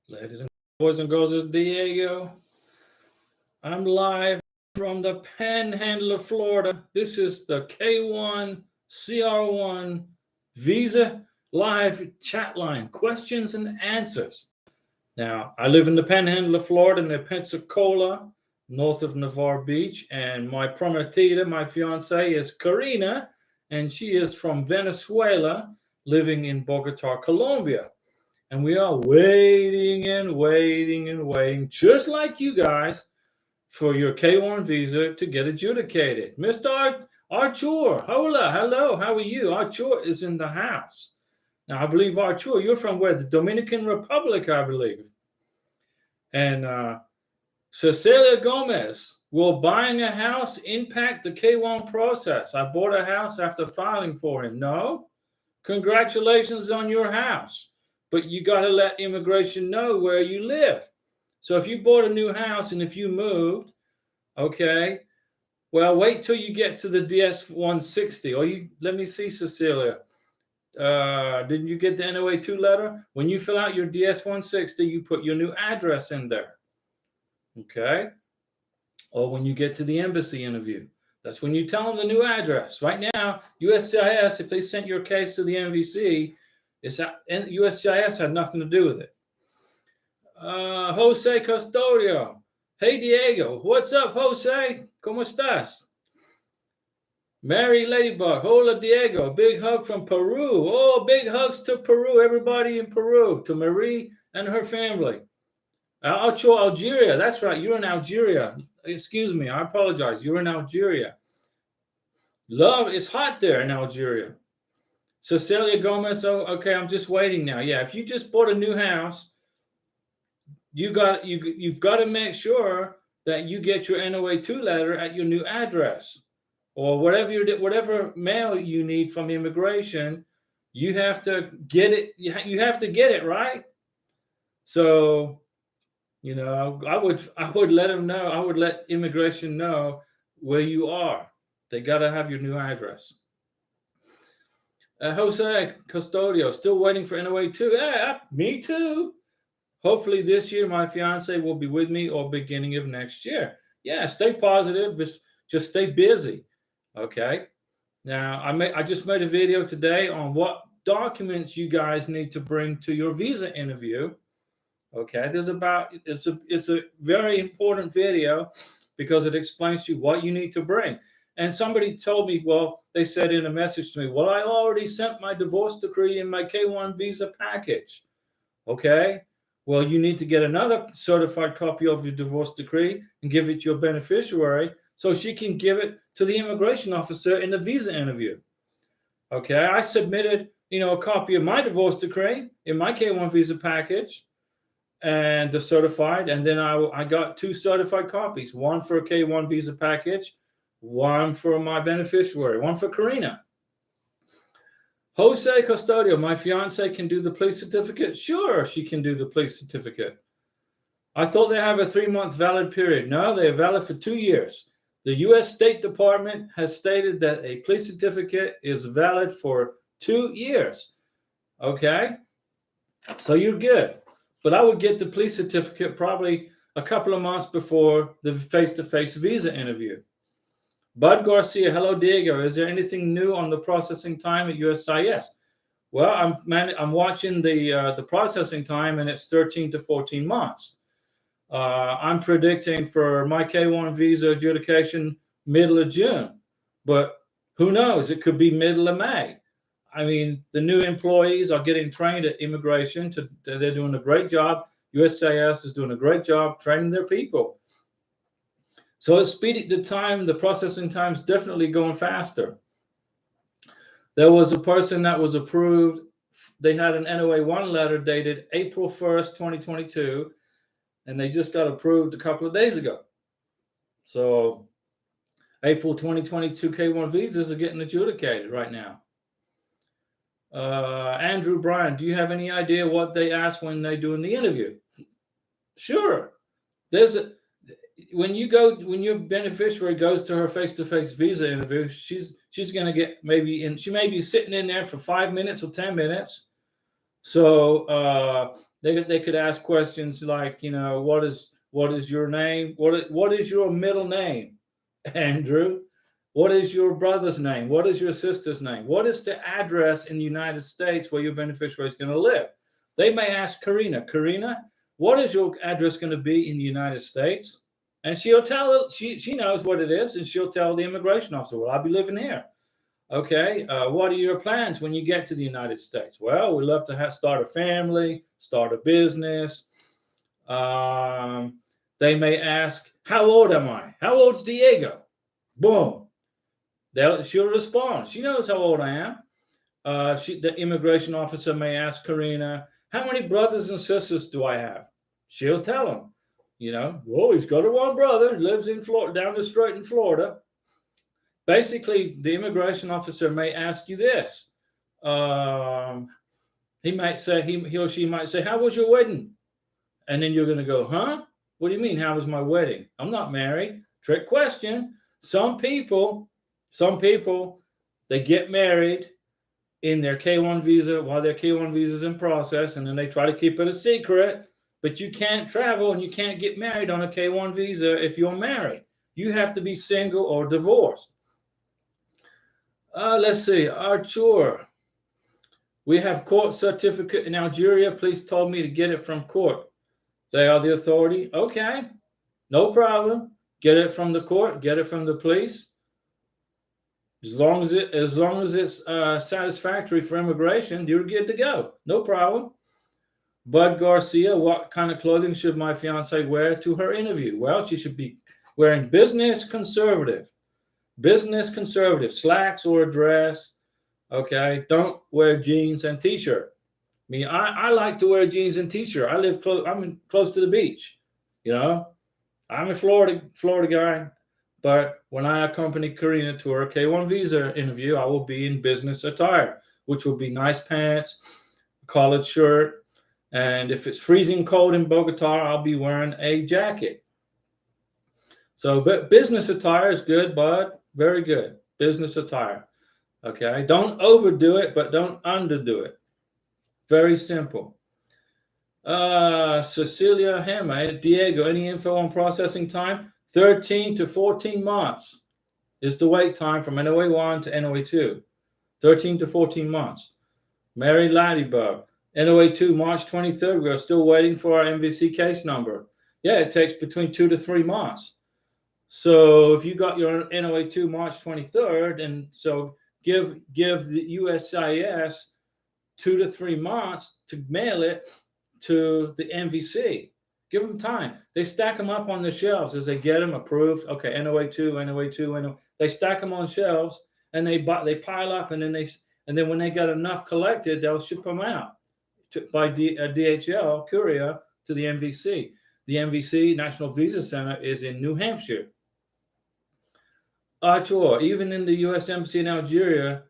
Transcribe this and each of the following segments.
Ladies and boys and girls, it's Diego. I'm live from the Panhandle of Florida. This is the K1 CR1 Visa live chat line, questions and answers. Now, I live in the Panhandle of Florida near Pensacola, north of Navarre Beach, and my prometida, my fiance, is Karina, and she is from Venezuela, living in Bogota, Colombia. And we are waiting and waiting and waiting, just like you guys, for your K1 visa to get adjudicated. Mr. Artur, hola, hello, how are you? Artur is in the house. Now, I believe, Artur, you're from where? The Dominican Republic, I believe. And Cecilia Gomez, will buying a house impact the K1 process? I bought a house after filing for him. No? Congratulations on your house. But you got to let immigration know where you live. So if you bought a new house and if you moved, okay, well, wait till you get to the DS 160. Or you, let me see, Cecilia. Didn't you get the NOA 2 letter? When you fill out your DS 160, you put your new address in there. Okay. Or when you get to the embassy interview, that's when you tell them the new address. Right now, USCIS, if they sent your case to the MVC, USCIS had nothing to do with it. Jose Custodio. Hey, Diego. What's up, Jose? ¿Cómo estás? Mary Ladybug. Hola, Diego. Big hug from Peru. Oh, big hugs to Peru. Everybody in Peru. To Marie and her family. Algeria. That's right. You're in Algeria. Excuse me. I apologize. You're in Algeria. Love, it's hot there in Algeria. Cecilia Gomez, oh, okay, I'm just waiting now. Yeah, if you just bought a new house, you've got to make sure that you get your NOA 2 letter at your new address, or whatever mail you need from immigration. You have to get it. You have to get it right. So, I would let them know. I would let immigration know where you are. They got to have your new address. Jose Custodio, still waiting for NOA 2. Yeah, me too. Hopefully this year my fiance will be with me or beginning of next year. Yeah, stay positive. Just stay busy. Okay. Now I just made a video today on what documents you guys need to bring to your visa interview. Okay, it's a very important video because it explains to you what you need to bring. And somebody told me, well, they said in a message to me, well, I already sent my divorce decree in my K1 visa package. Okay, well, you need to get another certified copy of your divorce decree and give it to your beneficiary so she can give it to the immigration officer in the visa interview. Okay, I submitted, a copy of my divorce decree in my K1 visa package and the certified, and then I got 2 certified copies, one for a K1 visa package, one for my beneficiary, one for Karina. Jose Custodio, my fiance can do the police certificate? Sure, she can do the police certificate. I thought they have a 3-month valid period. No, they are valid for 2 years. The U.S. State Department has stated that a police certificate is valid for 2 years. Okay, so you're good. But I would get the police certificate probably a couple of months before the face-to-face visa interview. Bud Garcia, hello, Diego. Is there anything new on the processing time at USCIS? Well, I'm watching the processing time, and it's 13 to 14 months. I'm predicting for my K1 visa adjudication middle of June, but who knows? It could be middle of May. I mean, the new employees are getting trained at immigration. They're doing a great job. USCIS is doing a great job training their people. So it's speeding the processing time is definitely going faster. There was a person that was approved. They had an NOA 1 letter dated April 1st, 2022, and they just got approved a couple of days ago. So April 2022 K1 visas are getting adjudicated right now. Andrew Bryan, do you have any idea what they ask when they do in the interview? Sure. When your beneficiary goes to her face-to-face visa interview, she's going to get she may be sitting in there for 5 minutes or 10 minutes. So They could ask questions like, what is your name? What is your middle name, Andrew? What is your brother's name? What is your sister's name? What is the address in the United States where your beneficiary is going to live? They may ask Karina, what is your address going to be in the United States? And she'll tell, she knows what it is, and she'll tell the immigration officer, well, I'll be living here. Okay, what are your plans when you get to the United States? Well, we love to start a family, start a business. They may ask, how old am I? How old's Diego? Boom. She'll respond. She knows how old I am. The immigration officer may ask Karina, how many brothers and sisters do I have? She'll tell him, well, he's got one brother, lives in Florida, down the street in Florida. Basically, the immigration officer may ask you this. He might say, he or she might say, how was your wedding? And then you're going to go, huh? What do you mean, how was my wedding? I'm not married. Trick question. Some people, they get married in their K1 visa while their K1 visa is in process, and then they try to keep it a secret. But you can't travel and you can't get married on a K1 visa if you're married. You have to be single or divorced. Let's see, Arthur. We have court certificate in Algeria. Please tell me to get it from court. They are the authority. Okay, no problem. Get it from the court. Get it from the police. As long as it's satisfactory for immigration, you're good to go. No problem. Bud Garcia, what kind of clothing should my fiance wear to her interview? Well, she should be wearing business conservative, slacks or a dress. Okay, don't wear jeans and t-shirt. I like to wear jeans and t-shirt. I live close. I'm close to the beach. I'm a Florida guy. But when I accompany Karina to her K1 visa interview, I will be in business attire, which will be nice pants, collared shirt, and if it's freezing cold in Bogota, I'll be wearing a jacket. So, but business attire is good, bud. Very good. Business attire. Okay. Don't overdo it, but don't underdo it. Very simple. Cecilia Hammer, Diego, any info on processing time? 13 to 14 months is the wait time from NOA 1 to NOA 2. 13 to 14 months. Mary Ladybug, NOA 2, March 23rd. We are still waiting for our MVC case number. Yeah, it takes between 2 to 3 months. So if you got your NOA 2 March 23rd, and so give the USCIS 2 to 3 months to mail it to the MVC. Give them time. They stack them up on the shelves as they get them approved. Okay, NOA 2. They stack them on shelves, and they pile up, and then when they got enough collected, they'll ship them out by DHL courier to the MVC. The MVC National Visa Center is in New Hampshire. Sure. Even in the U.S. Embassy in Algeria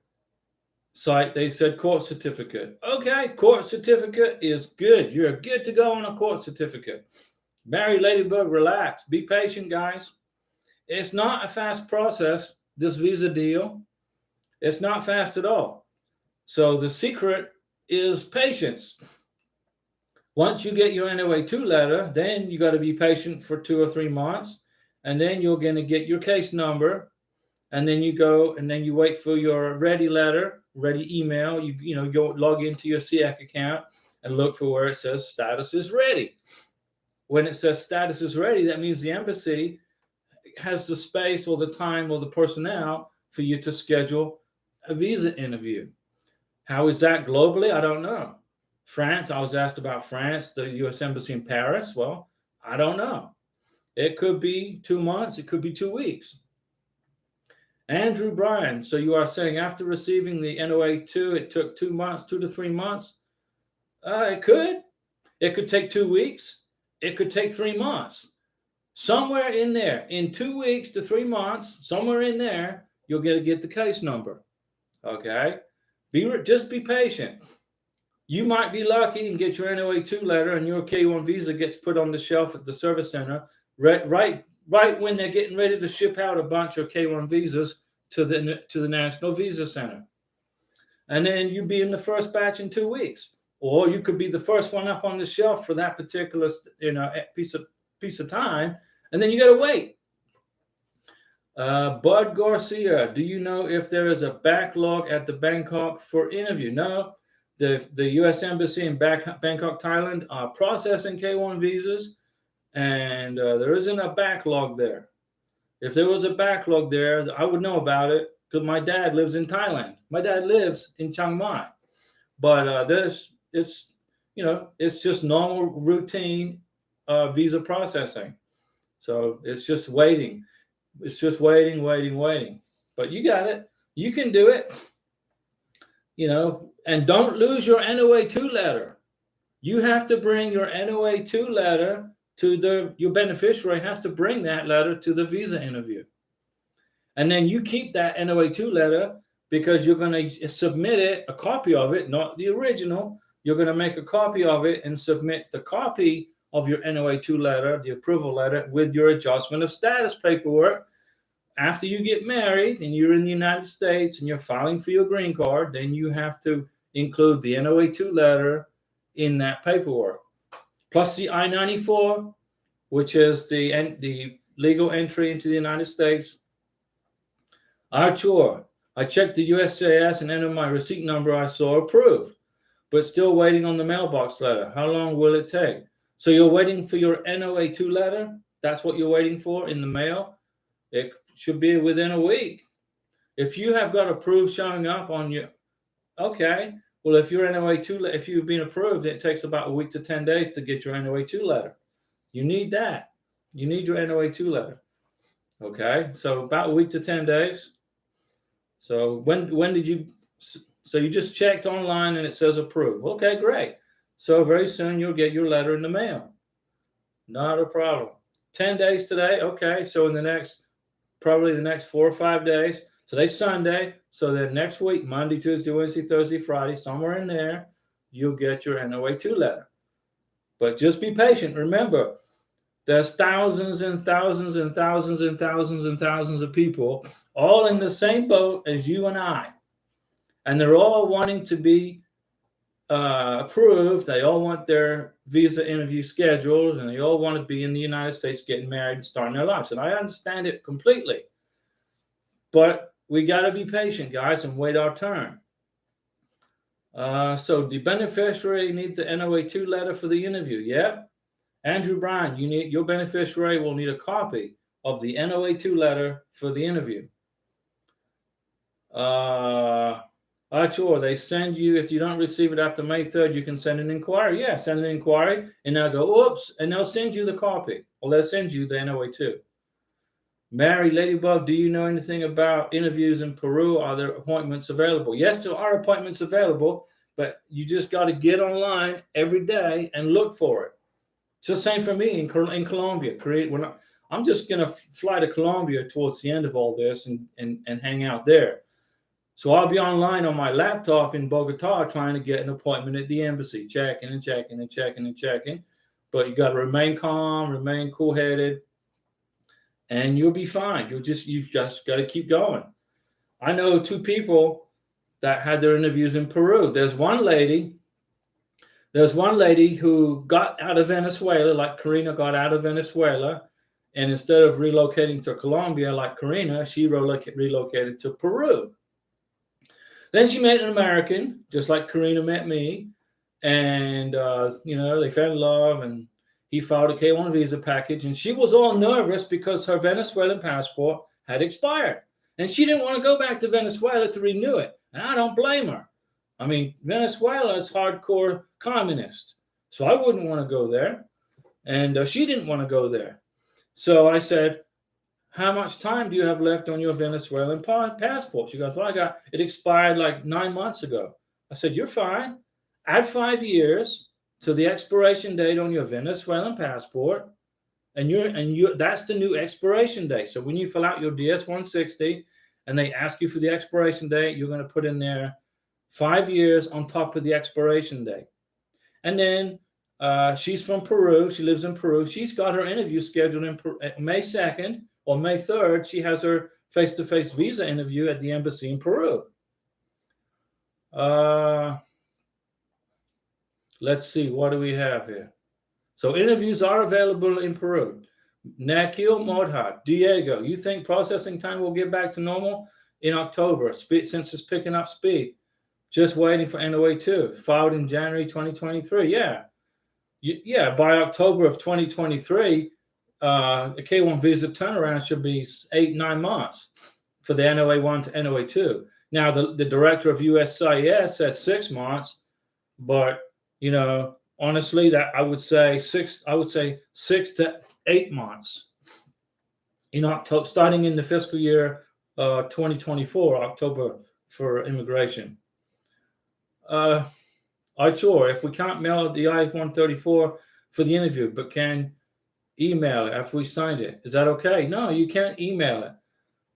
site, they said court certificate. Okay, court certificate is good. You're good to go on a court certificate. Mary Ladybug, relax. Be patient, guys. It's not a fast process, this visa deal. It's not fast at all. So the secret is patience. Once you get your NOA 2 letter, then you got to be patient for 2 or 3 months, and then you're going to get your case number, and then you go and then you wait for your ready letter, ready email. You go log into your SEAC account and look for where it says status is ready. When it says status is ready, that means the embassy has the space or the time or the personnel for you to schedule a visa interview. How is that globally? I don't know. France, I was asked about France, the U.S. Embassy in Paris. Well, I don't know. It could be 2 months. It could be 2 weeks. Andrew Bryan, so you are saying after receiving the NOA 2, it took 2 months, 2 to 3 months? It could. It could take 2 weeks. It could take 3 months. Somewhere in there, in 2 weeks to 3 months, somewhere in there, you'll get the case number. Okay? Just be patient. You might be lucky and get your NOA 2 letter, and your K1 visa gets put on the shelf at the service center right when they're getting ready to ship out a bunch of K1 visas to the National Visa Center. And then you'll be in the first batch in 2 weeks. or you could be the first one up on the shelf for that particular piece of time, and then you got to wait. Bud Garcia, do you know if there is a backlog at the Bangkok for interview? No, the U.S. Embassy in Bangkok, Thailand, are processing K1 visas, and there isn't a backlog there. If there was a backlog there, I would know about it because my dad lives in Thailand. My dad lives in Chiang Mai, but it's just normal routine visa processing. So it's just waiting. It's just waiting, waiting, waiting. But you got it. You can do it. And don't lose your NOA2 letter. You have to bring your NOA2 letter to your beneficiary has to bring that letter to the visa interview. And then you keep that NOA2 letter because you're going to submit it, a copy of it, not the original. You're going to make a copy of it and submit the copy of your NOA2 letter, the approval letter, with your adjustment of status paperwork. After you get married and you're in the United States and you're filing for your green card, then you have to include the NOA2 letter in that paperwork, plus the I-94, which is the legal entry into the United States. Artur, I checked the USCIS and entered my receipt number. I saw approved, but still waiting on the mailbox letter. How long will it take? So you're waiting for your NOA2 letter? That's what you're waiting for in the mail? It should be within a week. If you have got approved showing up on your, okay, well, if your NOA2, if you've been approved, it takes about a week to 10 days to get your NOA2 letter. You need that. You need your NOA2 letter. Okay, so about a week to 10 days. So when did you, so you just checked online and it says approved. Okay, great. So very soon you'll get your letter in the mail. Not a problem. 10 days today. Okay, so in probably the next 4 or 5 days. Today's Sunday. So then next week, Monday, Tuesday, Wednesday, Thursday, Friday, somewhere in there, you'll get your NOA2 letter. But just be patient. Remember, there's thousands and thousands and thousands and thousands and thousands of people all in the same boat as you and I. And they're all wanting to be approved. They all want their visa interview scheduled, and they all want to be in the United States getting married and starting their lives. And I understand it completely. But we got to be patient, guys, and wait our turn. So the beneficiary needs the NOA2 letter for the interview. Yep. Andrew Bryan, your beneficiary will need a copy of the NOA2 letter for the interview. Sure, they send you, if you don't receive it after May 3rd, you can send an inquiry. Yeah, send an inquiry, and they'll go, oops, and they'll send you the copy, or they'll send you the NOA2. Mary Ladybug, do you know anything about interviews in Peru? Are there appointments available? Yes, there are appointments available, but you just got to get online every day and look for it. It's the same for me in Colombia. I'm just going to fly to Colombia towards the end of all this and hang out there. So I'll be online on my laptop in Bogota trying to get an appointment at the embassy, checking and checking and checking and checking. But you got to remain calm, remain cool-headed, and you'll be fine. You've just got to keep going. I know 2 people that had their interviews in Peru. There's one lady who got out of Venezuela, like Karina got out of Venezuela, and instead of relocating to Colombia like Karina, she relocated to Peru. Then she met an American, just like Karina met me, and they fell in love, and he filed a K1 visa package, and she was all nervous because her Venezuelan passport had expired, and she didn't want to go back to Venezuela to renew it, and I don't blame her. I mean, Venezuela is hardcore communist, so I wouldn't want to go there, and she didn't want to go there. So I said, how much time do you have left on your Venezuelan passport? She goes, well, it expired like 9 months ago. I said, you're fine. Add 5 years to the expiration date on your Venezuelan passport, and that's the new expiration date. So when you fill out your DS-160 and they ask you for the expiration date, you're going to put in there 5 years on top of the expiration date. And then she's from Peru. She lives in Peru. She's got her interview scheduled in May 2nd or May 3rd. She has her face-to-face visa interview at the embassy in Peru. Let's see, what do we have here? So interviews are available in Peru. Nakil Modhat, Diego, you think processing time will get back to normal in October since it's picking up speed? Just waiting for NOA 2, filed in January 2023. Yeah, by October of 2023, a K1 visa turnaround should be 8-9 months for the NOA 1 to NOA 2. Now, the director of USCIS said 6 months, but honestly, that I would say 6 to 8 months in October, starting in the fiscal year 2024, October, for immigration. Artur, if we can't mail the I-134 for the interview, but can email it after we signed it, is that okay? No, you can't email it.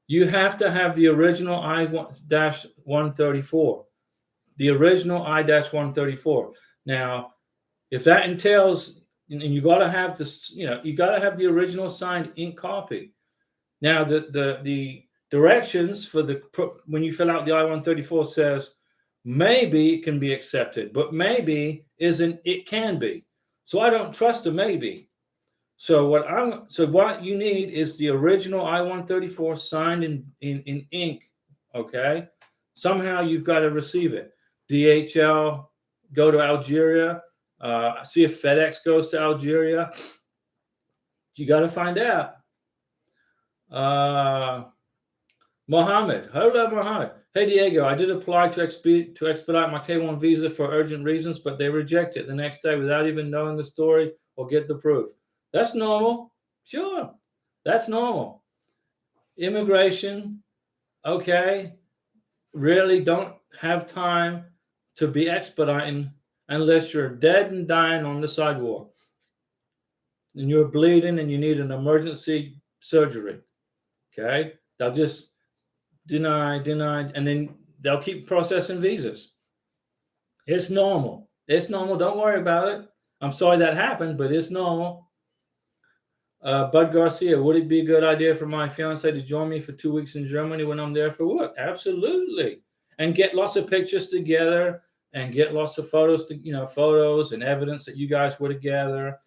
You have to have the original I-134, the original I-134. Now, if that entails, and you got to have this, you got to have the original signed ink copy. Now, the directions for when you fill out the I-134 says maybe it can be accepted, but maybe isn't it can be. So I don't trust a maybe. So what you need is the original I-134 signed in ink. Okay, somehow you've got to receive it. DHL, go to Algeria. See if FedEx goes to Algeria. You got to find out. Mohammed, hello Mohammed. Hey Diego, I did apply to expedite my K1 visa for urgent reasons, but they reject it the next day without even knowing the story or get the proof. That's normal. Sure, that's normal. Immigration, okay, really don't have time to be expediting unless you're dead and dying on the sidewalk and you're bleeding and you need an emergency surgery. Okay, they'll just deny, and then they'll keep processing visas. It's normal. It's normal. Don't worry about it. I'm sorry that happened, but it's normal. Bud Garcia, would it be a good idea for my fiance to join me for 2 weeks in Germany when I'm there for work? Absolutely. And get lots of pictures together and get lots of photos photos and evidence that you guys were together.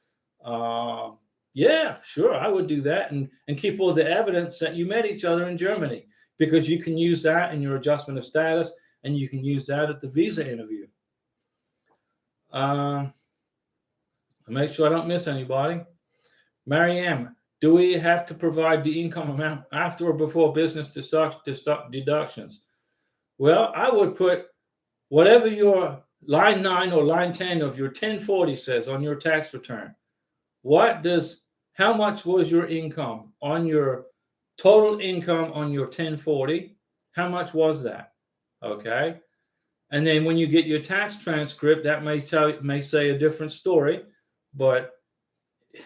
Yeah, sure, I would do that and keep all the evidence that you met each other in Germany, because you can use that in your adjustment of status and you can use that at the visa interview. Make sure I don't miss anybody. Mariam, do we have to provide the income amount after or before business deductions? Well, I would put whatever your line 9 or line 10 of your 1040 says on your tax return. How much was your income on your total income on your 1040? How much was that? Okay. And then when you get your tax transcript, that may say a different story, but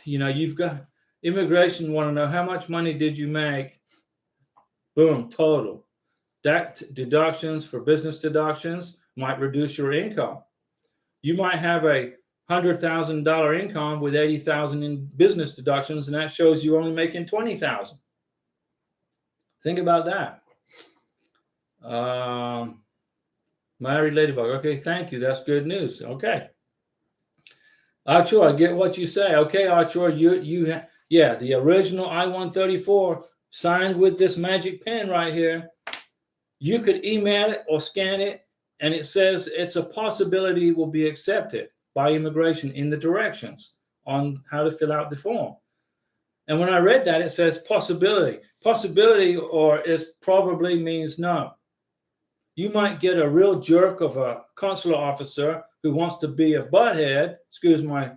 you've got immigration want to know how much money did you make? Boom, total. That deductions for business deductions might reduce your income. You might have a $100,000 income with $80,000 in business deductions, and that shows you only making $20,000. Think about that. Married Ladybug. Okay, thank you. That's good news. Okay. Archer, I get what you say. Okay, Archer, the original I-134 signed with this magic pen right here. You could email it or scan it, and it says it's a possibility it will be accepted by immigration in the directions on how to fill out the form. And when I read that, it says possibility. Possibility or is probably means no. You might get a real jerk of a consular officer who wants to be a butthead, excuse my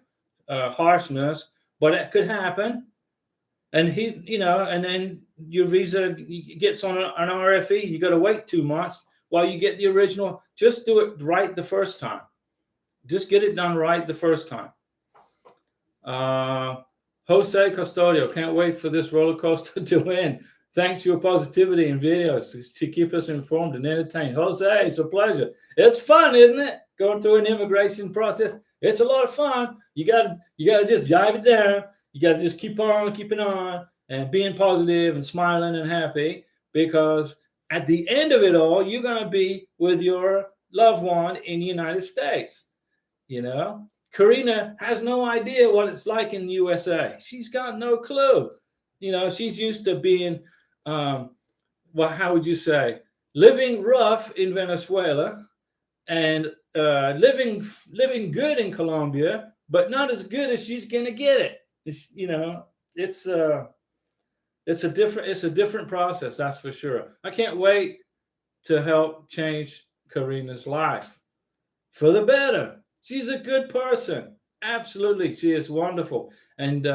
harshness, but it could happen. And and then your visa gets on an RFE. You got to wait 2 months while you get the original. Just do it right the first time. Just get it done right the first time. Jose Custodio, can't wait for this roller coaster to end. Thanks for your positivity and videos to keep us informed and entertained. Jose, it's a pleasure. It's fun, isn't it? Going through an immigration process. It's a lot of fun. You gotta just jive it down. You gotta just keep on keeping on and being positive and smiling and happy, because at the end of it all, you're gonna be with your loved one in the United States. You know, Karina has no idea what it's like in the USA. She's got no clue. You know, she's used to being, well, how would you say, living rough in Venezuela and living good in Colombia, but not as good as she's gonna get it. You know, it's it's a different process, that's for sure. I can't wait to help change Karina's life for the better. She's a good person. Absolutely, she is wonderful. And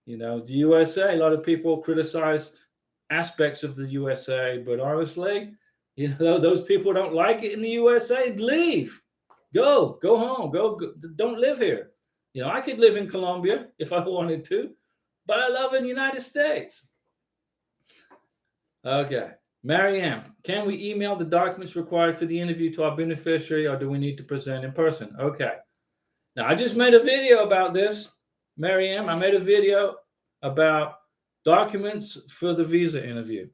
you know, the USA. A lot of people criticize aspects of the USA, but honestly, you know, those people don't like it in the USA. Leave, go home, go. Don't live here. You know, I could live in Colombia if I wanted to, but I love in the United States. Okay. Marianne, can we email the documents required for the interview to our beneficiary, or do we need to present in person? Okay. Now, I just made a video about this. Marianne, I made a video about documents for the visa interview.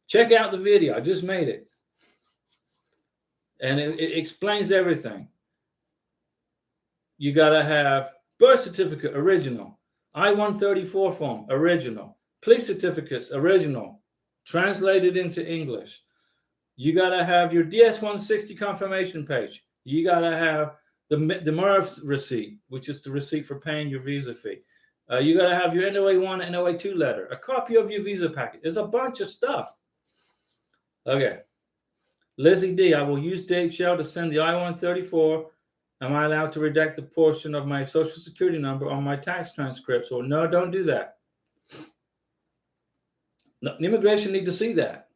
Check out the video. I just made it. And it explains everything. You got to have birth certificate, original. I-134 form, original. Police certificates, original. Translated into English. You got to have your DS-160 confirmation page. You got to have the MRF receipt, which is the receipt for paying your visa fee. You got to have your NOA1 and NOA2 letter, a copy of your visa packet. There's a bunch of stuff. Okay. Lizzie D, I will use DHL to send the I-134. Am I allowed to redact the portion of my social security number on my tax transcripts? Or no, don't do that. No, immigration need to see that.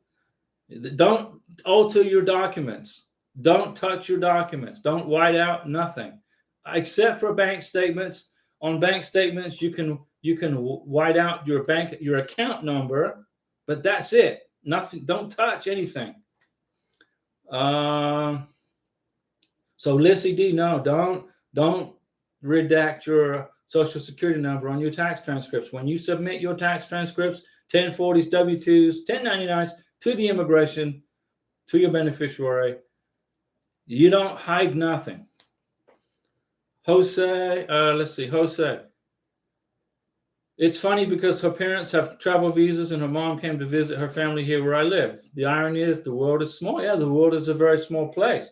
Don't alter your documents. Don't touch your documents. Don't white out nothing, except for bank statements. On bank statements, you can white out your account number, but that's it. Nothing. Don't touch anything. So Lissy D, no, don't redact your social security number on your tax transcripts. When you submit your tax transcripts, 1040s, W-2s, 1099s to the immigration, to your beneficiary, you don't hide nothing. Jose, let's see, Jose. It's funny because her parents have travel visas and her mom came to visit her family here where I live. The irony is the world is small. Yeah, the world is a very small place.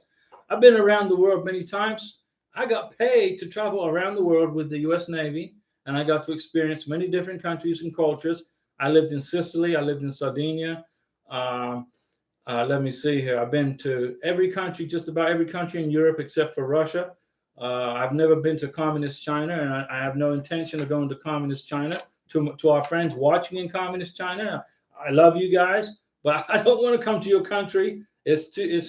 I've been around the world many times. I got paid to travel around the world with the U.S. Navy, and I got to experience many different countries and cultures. I lived in Sicily. I lived in Sardinia. Let me see here. I've been to every country, just about every country in Europe except for Russia. I've never been to communist China, and I have no intention of going to communist China. To our friends watching in communist China, I love you guys, but I don't want to come to your country. It's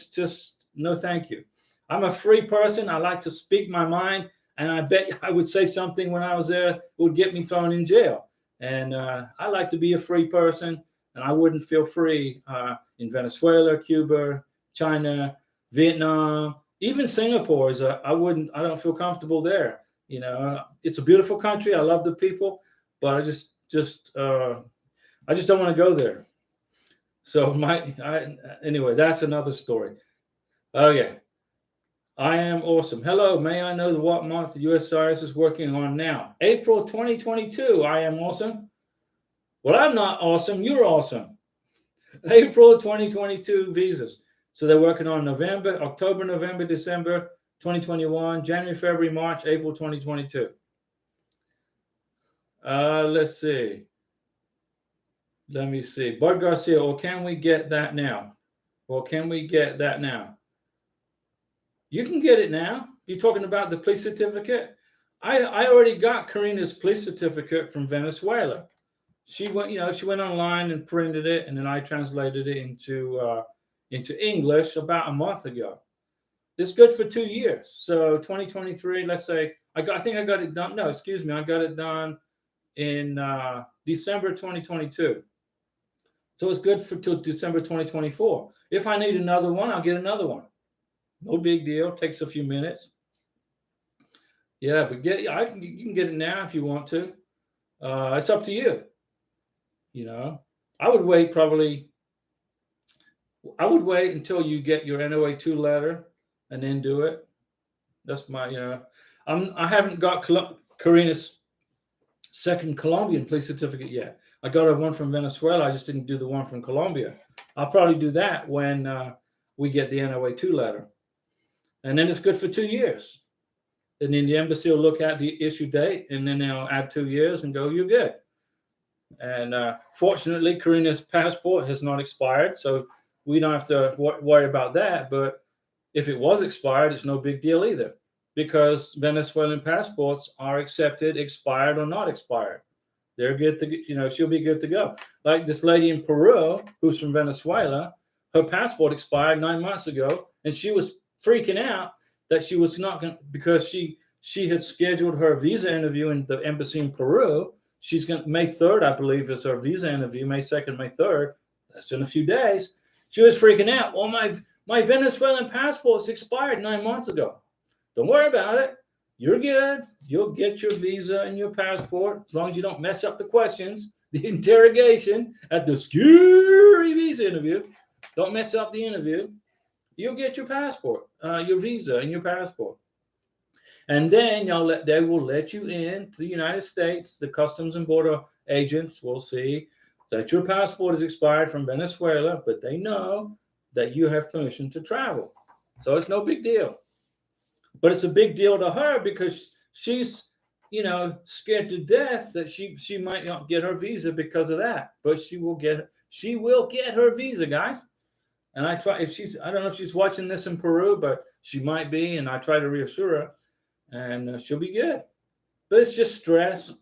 just no, thank you. I'm a free person. I like to speak my mind, and I bet I would say something when I was there that would get me thrown in jail. And I like to be a free person, and I wouldn't feel free in Venezuela, Cuba, China, Vietnam, even Singapore. I don't feel comfortable there. You know, it's a beautiful country. I love the people, but I just don't want to go there. So anyway, that's another story. Okay. I am awesome. Hello, may I know what month the USCIS is working on now? April 2022. I am awesome. Well, I'm not awesome. You're awesome. April 2022 visas. So they're working on October, November, December 2021, January, February, March, April 2022. Let's see. Let me see. Bud Garcia, or can we get that now? You can get it now. You're talking about the police certificate? I already got Karina's police certificate from Venezuela. She went online and printed it, and then I translated it into English about a month ago. It's good for 2 years. So 2023, let's say I got it done. No, excuse me, I got it done in December 2022. So it's good till December 2024. If I need another one, I'll get another one. No big deal. Takes a few minutes. Yeah, but you can get it now if you want to. It's up to you. You know, I would wait until you get your NOA2 letter and then do it. That's my, I haven't got Karina's second Colombian police certificate yet. I got her one from Venezuela. I just didn't do the one from Colombia. I'll probably do that when we get the NOA 2 letter. And then it's good for 2 years. And then the embassy will look at the issue date, and then they'll add 2 years and go, you're good. And fortunately, Karina's passport has not expired, so we don't have to worry about that. But if it was expired, it's no big deal either, because Venezuelan passports are accepted, expired or not expired. They're good to, she'll be good to go. Like this lady in Peru who's from Venezuela, her passport expired 9 months ago, and she was freaking out that she was not going, because she had scheduled her visa interview in the embassy in Peru. She's going to, May 3rd, I believe, is her visa interview. May 2nd, May 3rd. That's in a few days. She was freaking out. Well, my Venezuelan passport's expired 9 months ago. Don't worry about it. You're good. You'll get your visa and your passport as long as you don't mess up the questions, the interrogation at the scary visa interview. Don't mess up the interview. You'll get your passport, your visa and your passport. And then they will let you in to the United States. The Customs and Border agents will see that your passport is expired from Venezuela, but they know that you have permission to travel. So it's no big deal. But it's a big deal to her because she's, scared to death that she might not get her visa because of that. But she will get her visa, guys. And I don't know if she's watching this in Peru, but she might be, and I try to reassure her, and she'll be good. But it's just stress,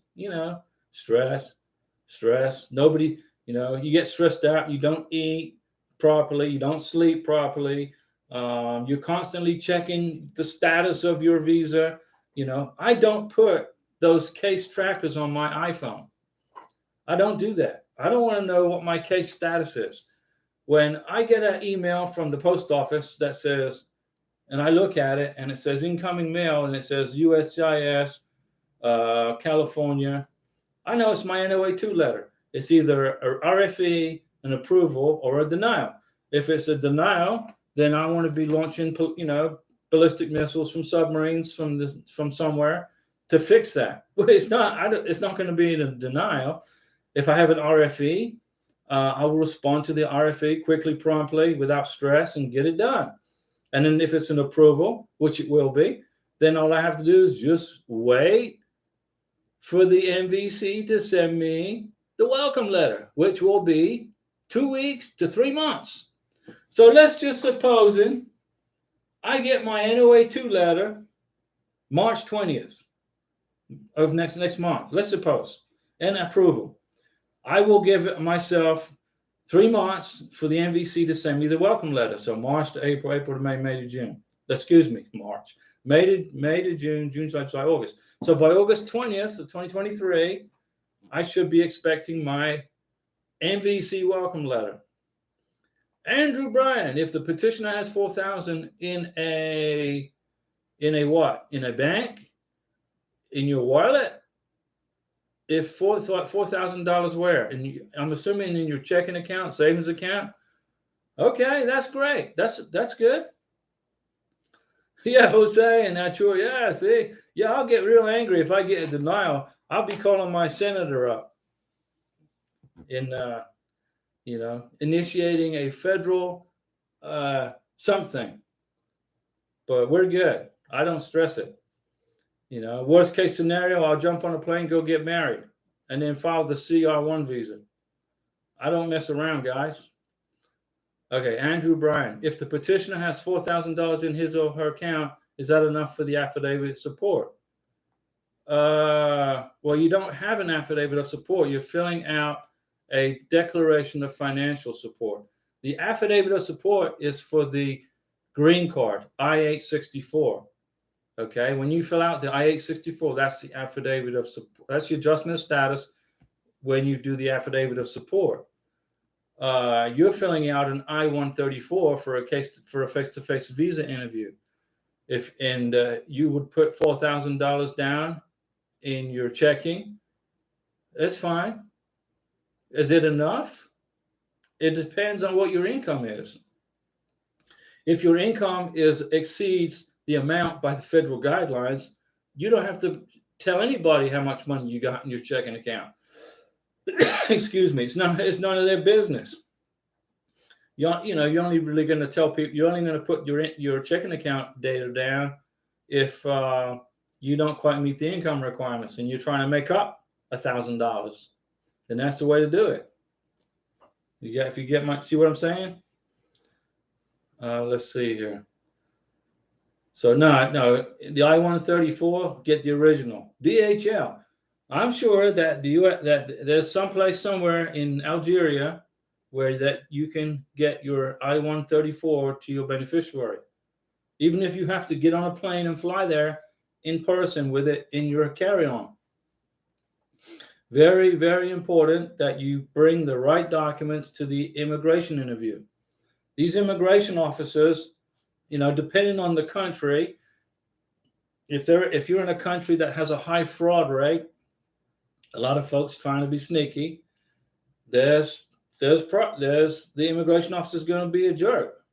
stress. Nobody, you get stressed out. You don't eat properly. You don't sleep properly. You're constantly checking the status of your visa. I don't put those case trackers on my iPhone. I don't do that. I don't want to know what my case status is. When I get an email from the post office that says, and I look at it and it says incoming mail and it says USCIS, California, I know it's my NOA 2 letter. It's either a RFE, an approval, or a denial. If it's a denial, then I want to be launching, ballistic missiles from submarines from somewhere to fix that. Well, it's not going to be a denial. If I have an RFE, I will respond to the RFE quickly, promptly, without stress, and get it done. And then if it's an approval, which it will be, then all I have to do is just wait for the MVC to send me the welcome letter, which will be 2 weeks to 3 months. So let's just suppose I get my NOA 2 letter March 20th of next month. Let's suppose, and approval. I will give myself 3 months for the MVC to send me the welcome letter. So March to April, April to May, May to June. Excuse me, March. May to June, June, July, August. So by August 20th of 2023, I should be expecting my MVC welcome letter. Andrew Bryan, if the petitioner has $4,000 in a what? In a bank? In your wallet? If $4,000 where? And I'm assuming in your checking account, savings account. Okay, that's great. That's good. Yeah, Jose and Nacho. Yeah, see, yeah, I'll get real angry if I get a denial. I'll be calling my senator up in, initiating a federal something. But we're good. I don't stress it. Worst case scenario, I'll jump on a plane, go get married, and then file the CR1 visa. I don't mess around, guys. Okay, Andrew Bryan. If the petitioner has $4,000 in his or her account, is that enough for the affidavit of support? Well, you don't have an affidavit of support. You're filling out a declaration of financial support. The affidavit of support is for the green card, I-864. Okay, when you fill out the I-864, that's the affidavit of support. That's your adjustment of status when you do the affidavit of support. You're filling out an I-134 for a face-to-face visa interview. You would put $4,000 down in your checking. That's fine. Is it enough? It depends on what your income is. If your income exceeds the amount by the federal guidelines, you don't have to tell anybody how much money you got in your checking account. Excuse me. It's none of their business. You're only really going to tell people. You're only going to put your checking account data down if you don't quite meet the income requirements and you're trying to make up $1,000. Then that's the way to do it. If you get see what I'm saying? Let's see here. So no, the I-134, get the original. DHL. I'm sure that that there's someplace somewhere in Algeria where that you can get your I-134 to your beneficiary, even if you have to get on a plane and fly there in person with it in your carry-on. Very, very important that you bring the right documents to the immigration interview. These immigration officers, depending on the country, if you're in a country that has a high fraud rate, a lot of folks trying to be sneaky, there's the immigration officer is going to be a jerk.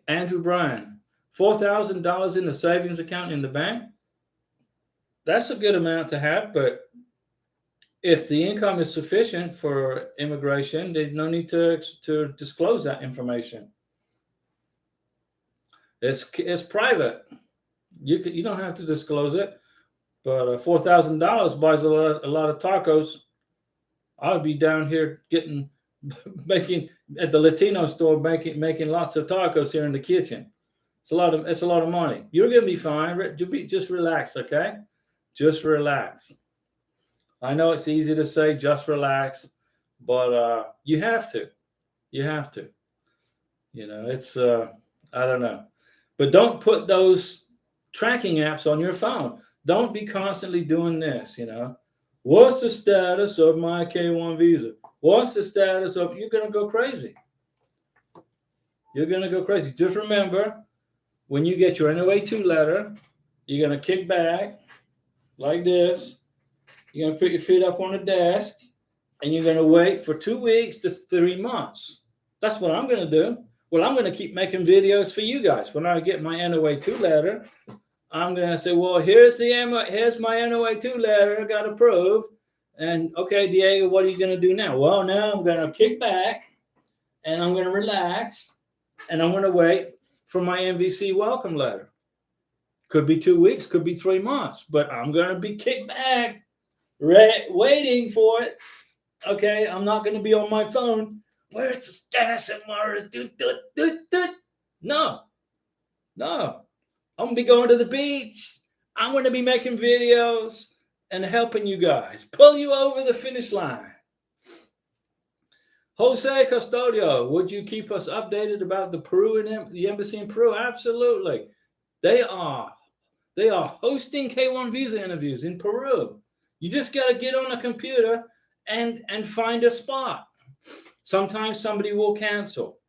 Andrew Bryan, $4,000 in the savings account in the bank. That's a good amount to have, but if the income is sufficient for immigration, there's no need to disclose that information. It's private. You don't have to disclose it, but $4,000 buys a lot of tacos. I would be down here making at the Latino store making lots of tacos here in the kitchen. It's a lot of money. You're gonna be fine. Just relax, okay? Just relax. I know it's easy to say just relax, but you have to. You have to. It's I don't know. But don't put those tracking apps on your phone. Don't be constantly doing this, What's the status of my K1 visa? What's the status of... You're going to go crazy. You're going to go crazy. Just remember, when you get your NOA-2 letter, you're going to kick back like this. You're going to put your feet up on the desk, and you're going to wait for 2 weeks to 3 months. That's what I'm going to do. Well, I'm going to keep making videos for you guys. When I get my NOA-2 letter, I'm going to say, well, here's my NOA-2 letter. I got approved. And, okay, Diego, what are you going to do now? Well, now I'm going to kick back, and I'm going to relax, and I'm going to wait for my MVC welcome letter. Could be 2 weeks, could be 3 months, but I'm going to be kicked back, waiting for it. Okay, I'm not going to be on my phone. Where's the status of my... No. I'm going to be going to the beach. I'm going to be making videos and helping you guys pull you over the finish line. Jose Custodio, would you keep us updated about the embassy in Peru? Absolutely. They are hosting K1 visa interviews in Peru. You just got to get on a computer and find a spot. Sometimes somebody will cancel.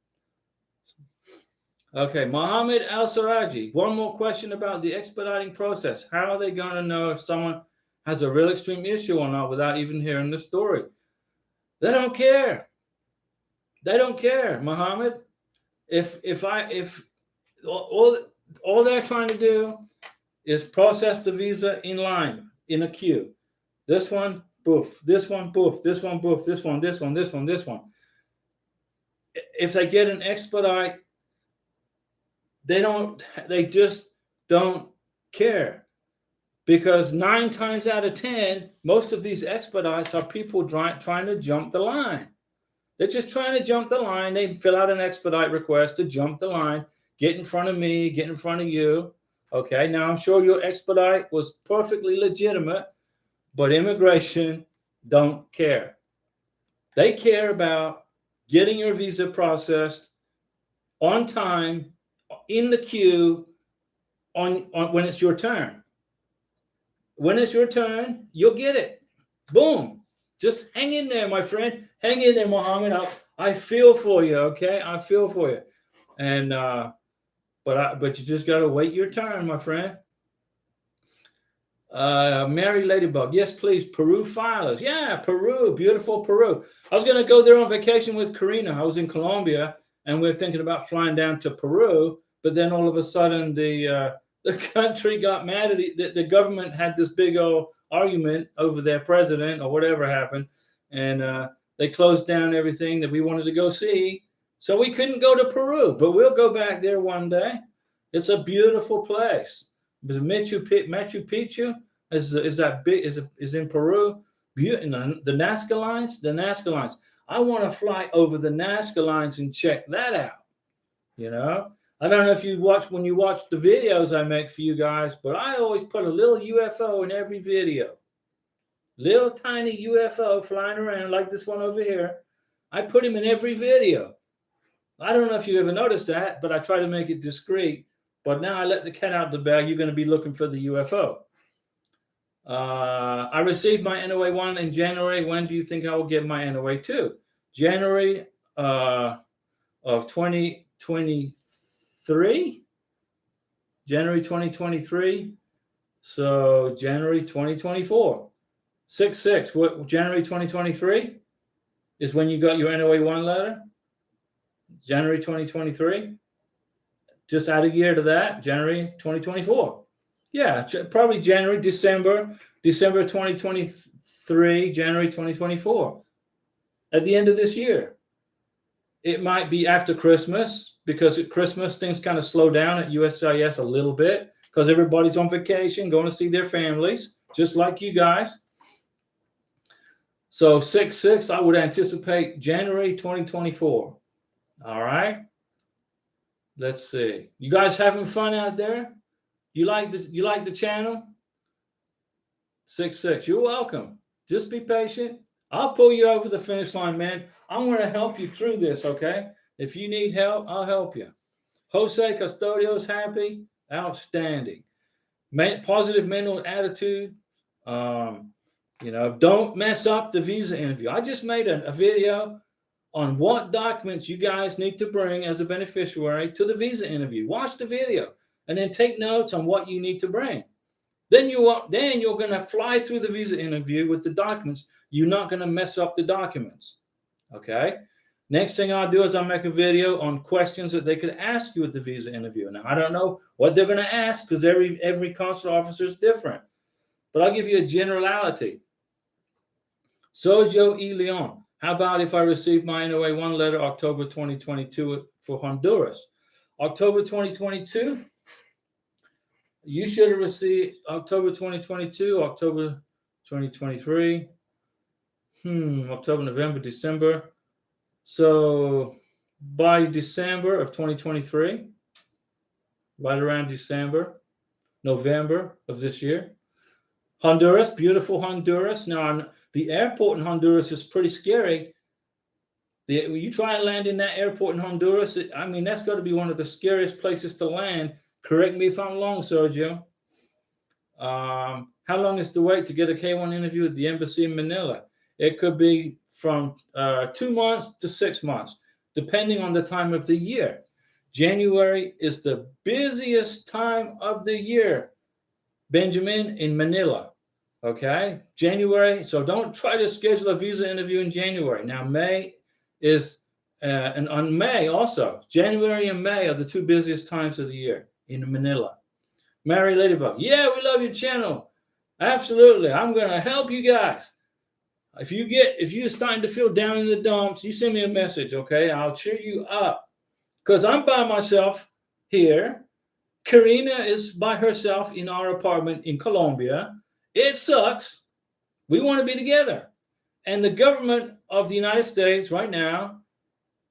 Okay, Mohammed Al-Saraji. One more question about the expediting process. How are they going to know if someone has a real extreme issue or not without even hearing the story? They don't care. They don't care, Mohammed. If all they're trying to do is process the visa in line, in a queue. This one, boof. This one, boof. This one, boof. This one, this one, this one, this one. If they get an expedite, they just don't care, because 9 times out of 10, most of these expedites are people trying to jump the line. They're just trying to jump the line. They fill out an expedite request to jump the line, get in front of me, get in front of you. Okay, now I'm sure your expedite was perfectly legitimate, but immigration don't care. They care about getting your visa processed on time, in the queue, on when it's your turn. When it's your turn, you'll get it. Boom. Just hang in there, my friend. Hang in there, Mohammed. I feel for you, okay? I feel for you. And but you just got to wait your turn, my friend. Mary Ladybug. Yes, please. Peru filers. Yeah, Peru. Beautiful Peru. I was going to go there on vacation with Karina. I was in Colombia, and we're thinking about flying down to Peru, but then all of a sudden the country got mad at it. The government had this big old argument over their president or whatever happened, and they closed down everything that we wanted to go see. So we couldn't go to Peru, but we'll go back there one day. It's a beautiful place. Machu Picchu is in Peru. The Nazca lines. I want to fly over the Nazca lines and check that out. You know, I don't know if you watch the videos I make for you guys, but I always put a little UFO in every video. Little tiny UFO flying around like this one over here. I put him in every video. I don't know if you ever noticed that, but I try to make it discreet. But now I let the cat out of the bag. You're going to be looking for the UFO. I received my NOA 1 in January. When do you think I will get my NOA 2? January of 2023. January 2023. So January 2024. 6/6. What January 2023 is when you got your NOA 1 letter. January 2023. Just add a year to that. January 2024. Yeah, probably December 2023, January 2024. At the end of this year. It might be after Christmas, because at Christmas things kind of slow down at USCIS a little bit because everybody's on vacation, going to see their families, just like you guys. So 6/6, I would anticipate January 2024. All right. Let's see. You guys having fun out there? You like the channel? 6/6. You're welcome. Just be patient. I'll pull you over the finish line, man. I'm going to help you through this, okay? If you need help, I'll help you. Jose Custodio's happy. Outstanding. Positive mental attitude. Don't mess up the visa interview. I just made a video on what documents you guys need to bring as a beneficiary to the visa interview. Watch the video and then take notes on what you need to bring. Then you're going to fly through the visa interview with the documents. You're not going to mess up the documents. Okay? Next thing I'll do is I'll make a video on questions that they could ask you at the visa interview. Now, I don't know what they're going to ask because every consular officer is different. But I'll give you a generality. Sojo E. Leon. How about if I receive my NOA 1 letter October 2022 for Honduras? October 2022? You should have received October 2022, October 2023. October, November, December. So by December of 2023, right around December, November of this year. Honduras, beautiful Honduras. Now, the airport in Honduras is pretty scary. When you try and land in that airport in Honduras, that's got to be one of the scariest places to land. Correct me if I'm wrong, Sergio. How long is the wait to get a K1 interview at the embassy in Manila? It could be from 2 months to 6 months, depending on the time of the year. January is the busiest time of the year, Benjamin, in Manila. Okay, January. So don't try to schedule a visa interview in January. Now, May is, and on May also, January and May are the 2 busiest times of the year in Manila. Mary Ladybug. Yeah, we love your channel. Absolutely. I'm going to help you guys. If you're starting to feel down in the dumps, you send me a message, okay? I'll cheer you up. Because I'm by myself here. Karina is by herself in our apartment in Colombia. It sucks. We want to be together. And the government of the United States right now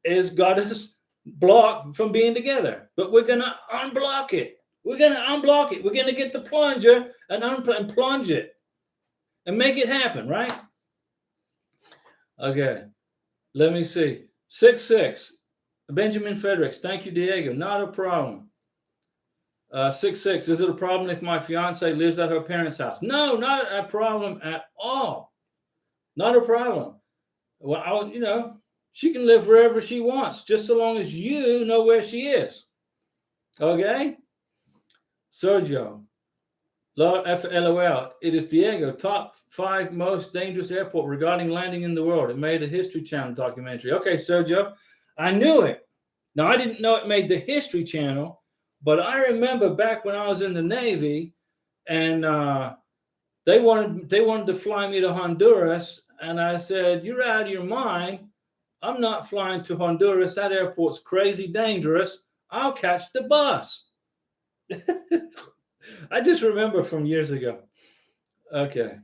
has got us blocked from being together. But we're going to unblock it. We're going to unblock it. We're going to get the plunger and plunge it and make it happen, right? Okay. Let me see. 6/6. Benjamin Fredericks. Thank you, Diego. Not a problem. 6/6. Is it a problem if my fiance lives at her parents' house? No, not a problem at all. Not a problem. Well, she can live wherever she wants, just so long as you know where she is. Okay? Sergio. LOL. It is Diego. Top 5 most dangerous airport regarding landing in the world. It made a History Channel documentary. Okay, Sergio. I knew it. Now, I didn't know it made the History Channel, But I remember back when I was in the Navy, and they wanted to fly me to Honduras, and I said, "You're out of your mind. I'm not flying to Honduras. That airport's crazy dangerous. I'll catch the bus." I just remember from years ago. Okay.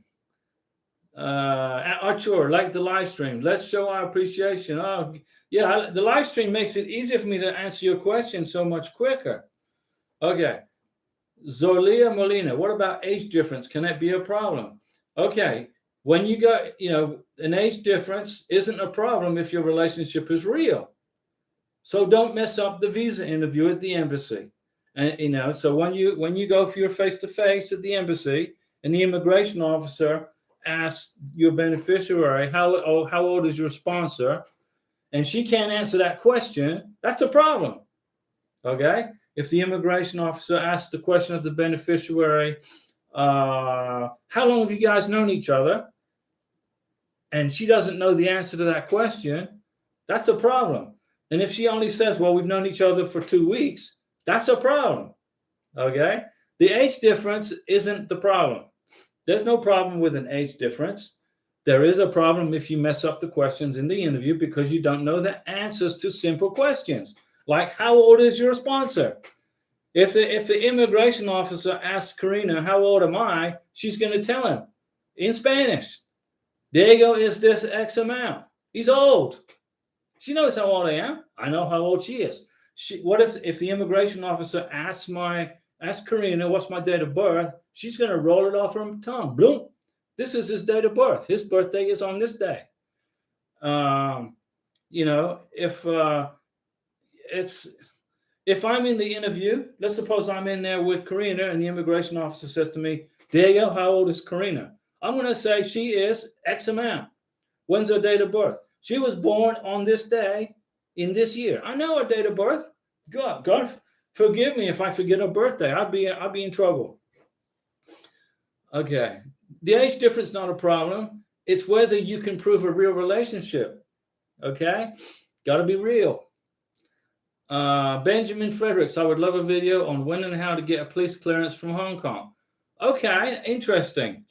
Archer, like the live stream. Let's show our appreciation. Oh, yeah, the live stream makes it easier for me to answer your question so much quicker. Okay. Zolia Molina, what about age difference? Can that be a problem? Okay. When you go, an age difference isn't a problem if your relationship is real. So don't mess up the visa interview at the embassy. And so when you go for your face-to-face at the embassy, and the immigration officer asks your beneficiary, how old is your sponsor, and she can't answer that question, that's a problem. Okay? If the immigration officer asks the question of the beneficiary, how long have you guys known each other, and she doesn't know the answer to that question, that's a problem. And if she only says, well, we've known each other for 2 weeks, that's a problem. Okay? The age difference isn't the problem. There's no problem with an age difference. There is a problem if you mess up the questions in the interview because you don't know the answers to simple questions. Like, how old is your sponsor? If the immigration officer asks Karina, how old am I? She's going to tell him in Spanish, Diego is this X amount. He's old. She knows how old I am. I know how old she is. What if the immigration officer asks Karina, what's my date of birth? She's going to roll it off her tongue. Bloom. This is his date of birth. His birthday is on this day. If I'm in the interview, let's suppose I'm in there with Karina and the immigration officer says to me, Diego, how old is Karina? I'm going to say she is X amount. When's her date of birth? She was born on this day in this year. I know her date of birth. God forgive me if I forget her birthday. I'd be in trouble. Okay. The age difference is not a problem. It's whether you can prove a real relationship. Okay? Got to be real. Benjamin Fredericks, I would love a video on when and how to get a police clearance from Hong Kong. Okay, interesting.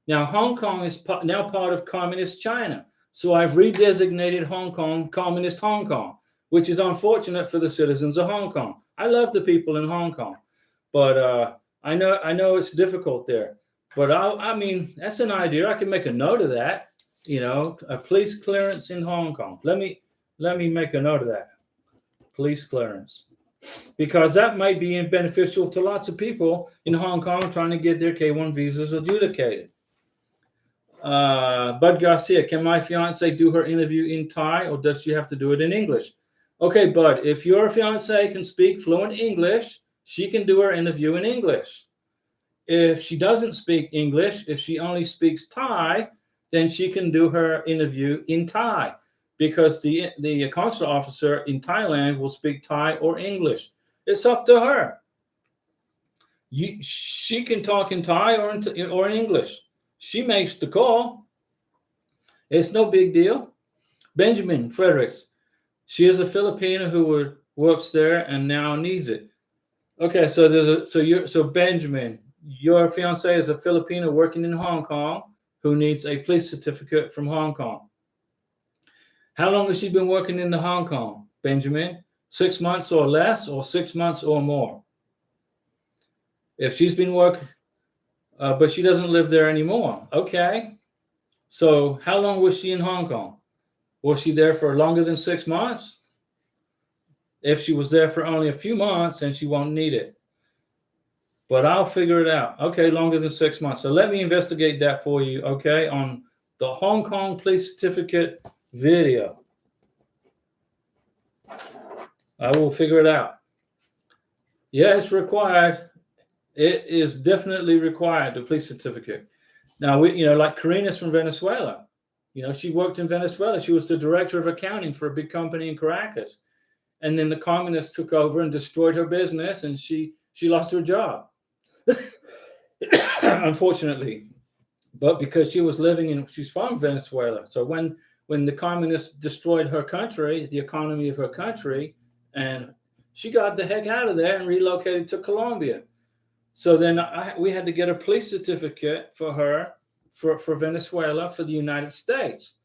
Now, Hong Kong is now part of Communist China. So I've redesignated Hong Kong Communist Hong Kong, which is unfortunate for the citizens of Hong Kong. I love the people in Hong Kong, but I know it's difficult there. But I mean, that's an idea. I can make a note of that. A police clearance in Hong Kong. Let me make a note of that. Police clearance, because that might be beneficial to lots of people in Hong Kong trying to get their K1 visas adjudicated. Bud Garcia, can my fiance do her interview in Thai, or does she have to do it in English? Okay, Bud, if your fiance can speak fluent English, she can do her interview in English. If she doesn't speak English, if she only speaks Thai, then she can do her interview in Thai, because the consular officer in Thailand will speak Thai or English. It's up to her. She can talk in Thai or in English. She makes the call. It's no big deal. Benjamin Fredericks, she is a Filipino who works there and now needs it. Okay, so Benjamin, your fiance is a Filipino working in Hong Kong who needs a police certificate from Hong Kong. How long has she been working in Hong Kong, Benjamin? 6 months or less, or 6 months or more? If she's been working, but she doesn't live there anymore. Okay. So how long was she in Hong Kong? Was she there for longer than 6 months? If she was there for only a few months, then she won't need it. But I'll figure it out. Okay, longer than 6 months. So let me investigate that for you, okay, on the Hong Kong police certificate video. I will figure it out. Yeah, it's required. It is definitely required, the police certificate. Now, like Karina's from Venezuela. She worked in Venezuela. She was the director of accounting for a big company in Caracas. And then the communists took over and destroyed her business, and she lost her job. Unfortunately. But because she's from Venezuela. So when the communists destroyed her country, the economy of her country, and She got the heck out of there and relocated to Colombia. So then we had to get a police certificate for her for Venezuela for the United States.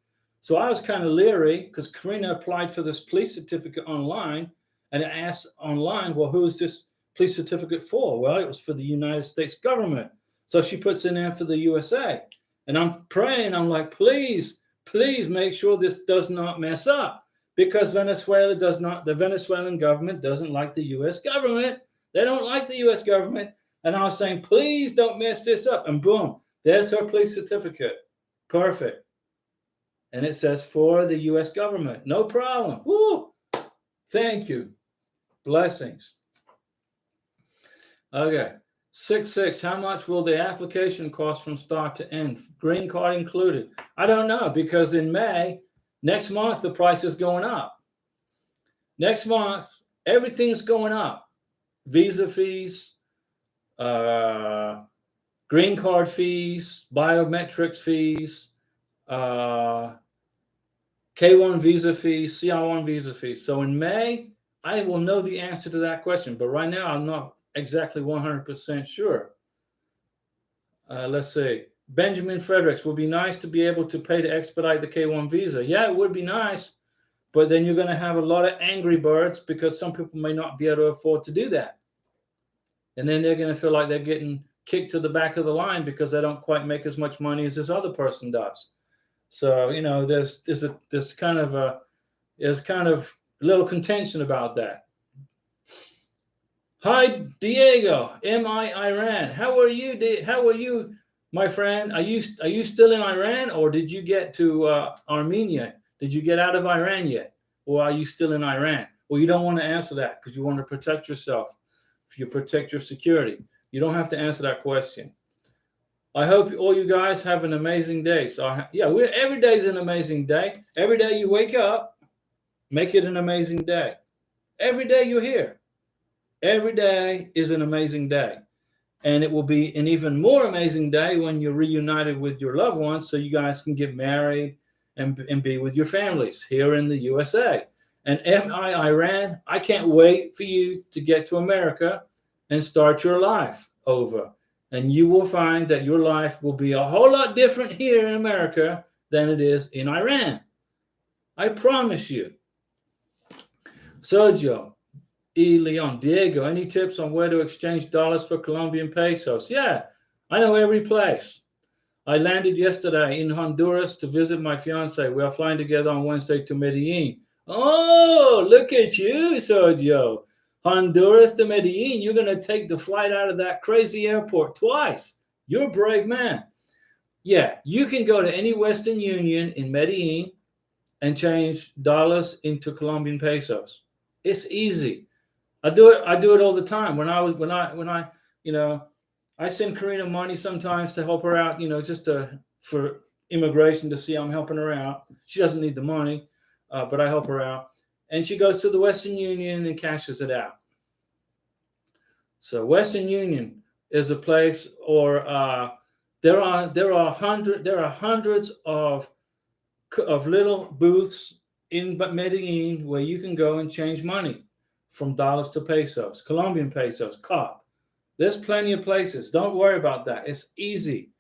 So I was kind of leery because Karina applied for this police certificate online, and it asked online, well, who is this police certificate for? Well, it was for the United States government. So she puts in there for the USA. And I'm praying, I'm like, please, please make sure this does not mess up, because Venezuela does not, the Venezuelan government doesn't like the US government. They don't like the US government. And I was saying, please don't mess this up. And boom, there's her police certificate. Perfect. And it says for the US government. No problem. Woo! Thank you. Blessings. Okay. 6.6. How much will the application cost from start to end? Green card included. I don't know, because in May, next month, the price is going up. Next month, everything's going up. Visa fees, green card fees, biometrics fees, K1 visa fees, CR1 visa fees. So in May, I will know the answer to that question. But right now, I'm not exactly 100% sure. Let's see. Benjamin Fredericks, would be nice to be able to pay to expedite the K1 visa. Yeah, it would be nice. But then you're going to have a lot of angry birds, because some people may not be able to afford to do that. And then they're going to feel like they're getting kicked to the back of the line because they don't quite make as much money as this other person does. So, you know, there's kind of a little contention about that. Hi, Diego, MI Iran. How are you? How are you, my friend? Are you still in Iran, or did you get to Armenia? Did you get out of Iran yet, or are you still in Iran? Well, you don't want to answer that because you want to protect yourself. If you protect your security, you don't have to answer that question. I hope all you guys have an amazing day. So yeah, every day is an amazing day. Every day you wake up, make it an amazing day. Every day you're here, every day is an amazing day. And it will be an even more amazing day when you're reunited with your loved ones, so you guys can get married and be with your families here in the USA. And MI Iran, I can't wait for you to get to America and start your life over. And you will find that your life will be a whole lot different here in America than it is in Iran. I promise you. Sergio E. Leon, Diego, any tips on where to exchange dollars for Colombian pesos? Yeah, I know every place. I landed yesterday in Honduras to visit my fiance. We are flying together on Wednesday to Medellin. Oh, look at you, Sergio. Honduras to Medellin. You're going to take the flight out of that crazy airport twice. You're a brave man. Yeah, you can go to any Western Union in Medellin and change dollars into Colombian pesos. It's easy. I do it all the time. When I I send Karina money sometimes to help her out, just for immigration, to see I'm helping her out. She doesn't need the money, but I help her out. And she goes to the Western Union and cashes it out. So Western Union is a place, or there are hundreds of little booths in Medellin where you can go and change money from dollars to pesos, Colombian pesos, COP. There's plenty of places. Don't worry about that. It's easy.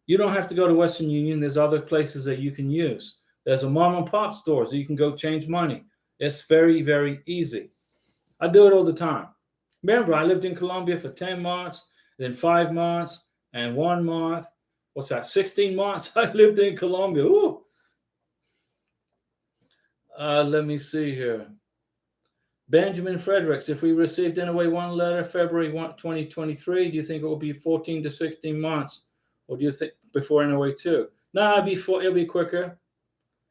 You don't have to go to Western Union. There's other places that you can use. There's a mom and pop store, so you can go change money. It's very, very easy. I do it all the time. Remember, I lived in Colombia for 10 months, then 5 months, and 1 month. What's that? 16 months I lived in Colombia. Ooh. Let me see here. Benjamin Fredericks, if we received in a way one letter February 2023, do you think it will be 14 to 16 months? Or do you think before in a way 2? No, it'll be quicker.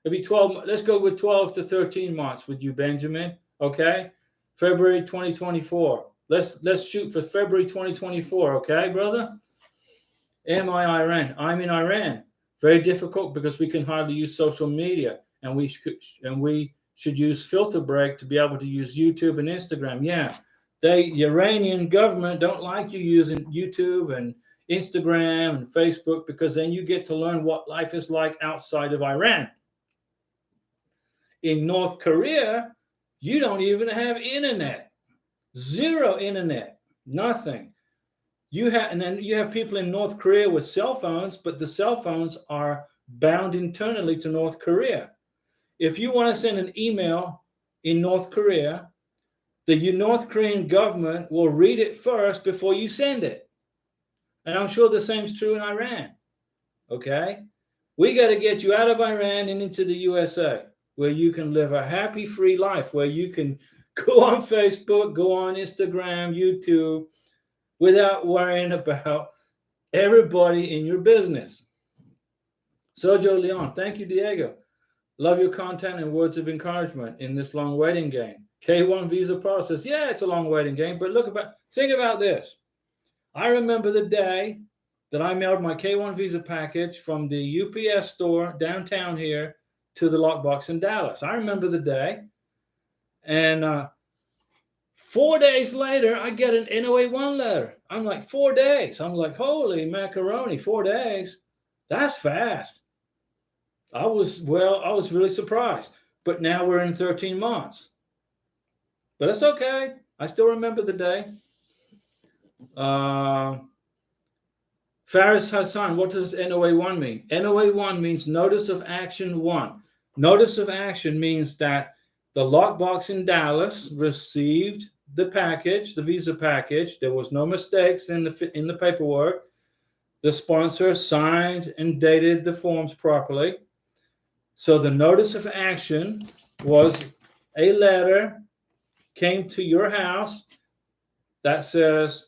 It'll be 12. Let's go with 12 to 13 months with you, Benjamin. Okay? February 2024. Let's shoot for February 2024, okay, brother? Am I Iran? I'm in Iran. Very difficult because we can hardly use social media, and we should use filter break to be able to use YouTube and Instagram. Yeah, the Iranian government don't like you using YouTube and Instagram and Facebook, because then you get to learn what life is like outside of Iran. In North Korea, you don't even have internet. Zero internet, nothing. And then you have people in North Korea with cell phones, but the cell phones are bound internally to North Korea. If you want to send an email in North Korea, the North Korean government will read it first before you send it. And I'm sure the same is true in Iran. Okay? We got to get you out of Iran and into the USA, where you can live a happy, free life, where you can go on Facebook, go on Instagram, YouTube, without worrying about everybody in your business. Sergio Leon, thank you, Diego. Love your content and words of encouragement in this long waiting game. K1 visa process. Yeah, it's a long waiting game, but think about this. I remember the day that I mailed my K1 visa package from the UPS store downtown here to the lockbox in Dallas. I remember the day. And 4 days later, I get an NOA1 letter. I'm like, 4 days. I'm like, holy macaroni, 4 days. That's fast. I was really surprised. But now we're in 13 months. But it's okay. I still remember the day. Faris Hassan, what does NOA1 mean? NOA1 means Notice of Action 1. Notice of Action means that the lockbox in Dallas received the package, the visa package. There was no mistakes in the paperwork. The sponsor signed and dated the forms properly. So the Notice of Action was a letter came to your house that says,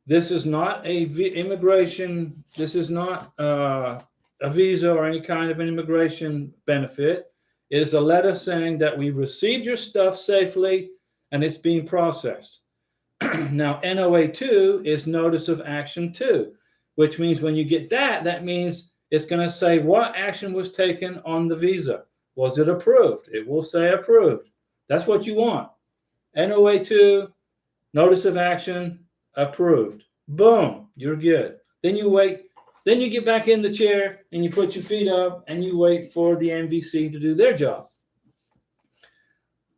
this is not immigration. This is not a visa or any kind of an immigration benefit. It is a letter saying that we've received your stuff safely and it's being processed. Now, NOA2 is Notice of Action 2, which means when you get that, that means it's going to say what action was taken on the visa. Was it approved? It will say approved. That's what you want. NOA2, Notice of Action, approved. Boom, you're good. Then you wait. Then you get back in the chair and you put your feet up and you wait for the MVC to do their job.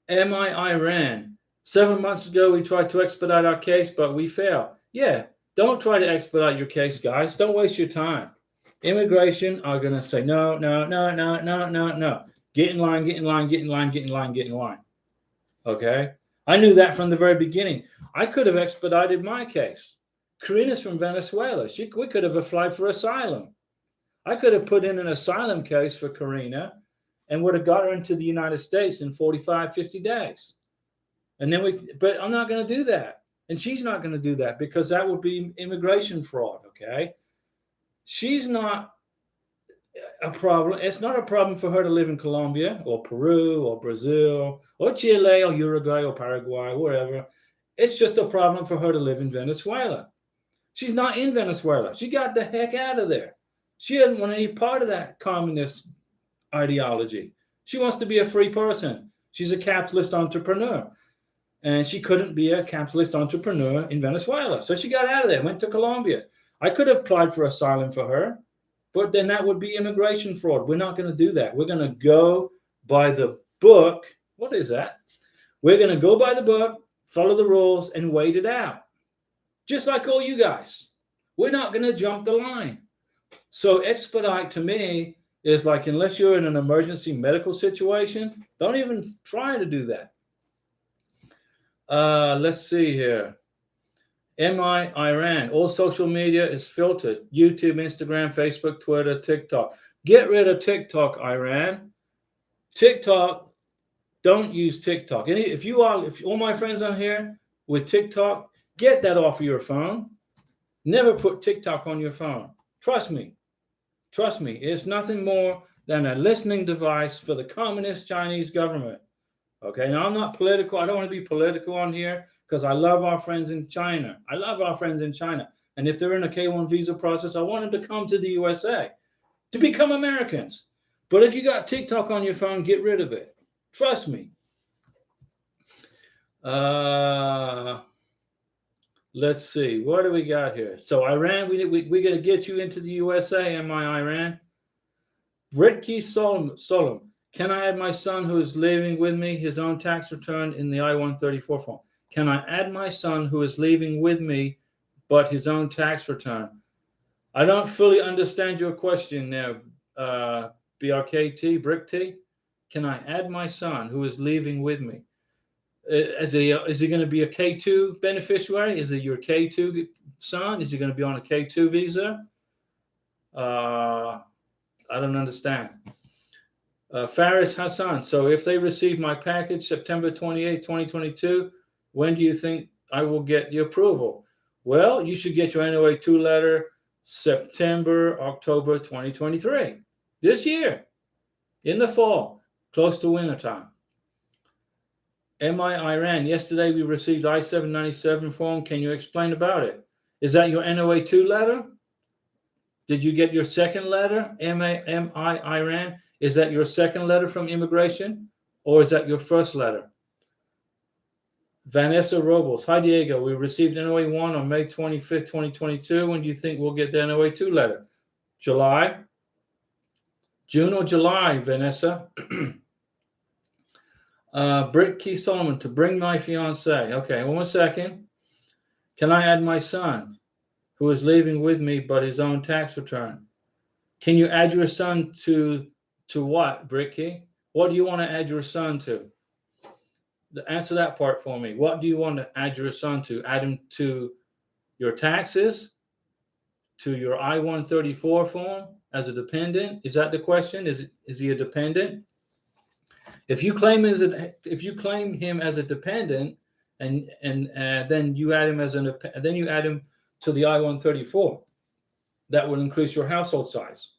Iran. 7 months ago, we tried to expedite our case, but we failed. Yeah, don't try to expedite your case, guys. Don't waste your time. Immigration are going to say, no. Get in line, get in line, get in line, get in line, get in line. Okay? I knew that from the very beginning. I could have expedited my case. Karina's from Venezuela. We could have applied for asylum. I could have put in an asylum case for Karina and would have got her into the United States in 45, 50 days. And then but I'm not going to do that. And she's not going to do that because that would be immigration fraud, okay? She's not a problem. It's not a problem for her to live in Colombia or Peru or Brazil or Chile or Uruguay or Paraguay or wherever. It's just a problem for her to live in Venezuela. She's not in Venezuela. She got the heck out of there. She doesn't want any part of that communist ideology. She wants to be a free person. She's a capitalist entrepreneur. And she couldn't be a capitalist entrepreneur in Venezuela. So she got out of there, went to Colombia. I could have applied for asylum for her, but then that would be immigration fraud. We're not going to do that. We're going to go by the book. What is that? We're going to go by the book, follow the rules, and wait it out. Just like all you guys. We're not going to jump the line. So expedite to me is like, unless you're in an emergency medical situation, don't even try to do that. Let's see here. Iran. All social media is filtered. YouTube, Instagram, Facebook, Twitter, TikTok. Get rid of TikTok, Iran. TikTok, don't use TikTok. If all my friends on here with TikTok, get that off of your phone. Never put TikTok on your phone. Trust me. Trust me. It's nothing more than a listening device for the communist Chinese government. Okay, now I'm not political. I don't want to be political on here because I love our friends in China. I love our friends in China. And if they're in a K1 visa process, I want them to come to the USA to become Americans. But if you got TikTok on your phone, get rid of it. Trust me. Let's see. What do we got here? So Iran, we got to get you into the USA. Am I Iran? Ritki Solom. Can I add my son who is living with me his own tax return in the I-134 form? Can I add my son who is leaving with me, but his own tax return? I don't fully understand your question there, BRKT, Brick T. Can I add my son who is leaving with me? Is he going to be a K2 beneficiary? Is it your K2 son? Is he going to be on a K2 visa? I don't understand. Faris Hassan. So if they receive my package September 28, 2022, when do you think I will get the approval? Well, you should get your NOA2 letter September, October 2023. This year, in the fall, close to winter time. MI Iran. Yesterday we received I-797 form. Can you explain about it? Is that your NOA2 letter? Did you get your second letter, MI Iran? Is that your second letter from immigration, or is that your first letter? Vanessa Robles. Hi, Diego. We received NOA1 on May 25th, 2022. When do you think we'll get the NOA2 letter? July? June or July, Vanessa? Britt Key Solomon. To bring my fiance. Okay, 1 second. Can I add my son, who is leaving with me but his own tax return? Can you add your son to what, Bricky? What do you want to add your son to? Answer that part for me. What do you want to add your son to? Add him to your taxes, to your I-134 form as a dependent? Is that the question? Is he a dependent? If you claim him as a dependent, and then you add him to the I-134, that will increase your household size.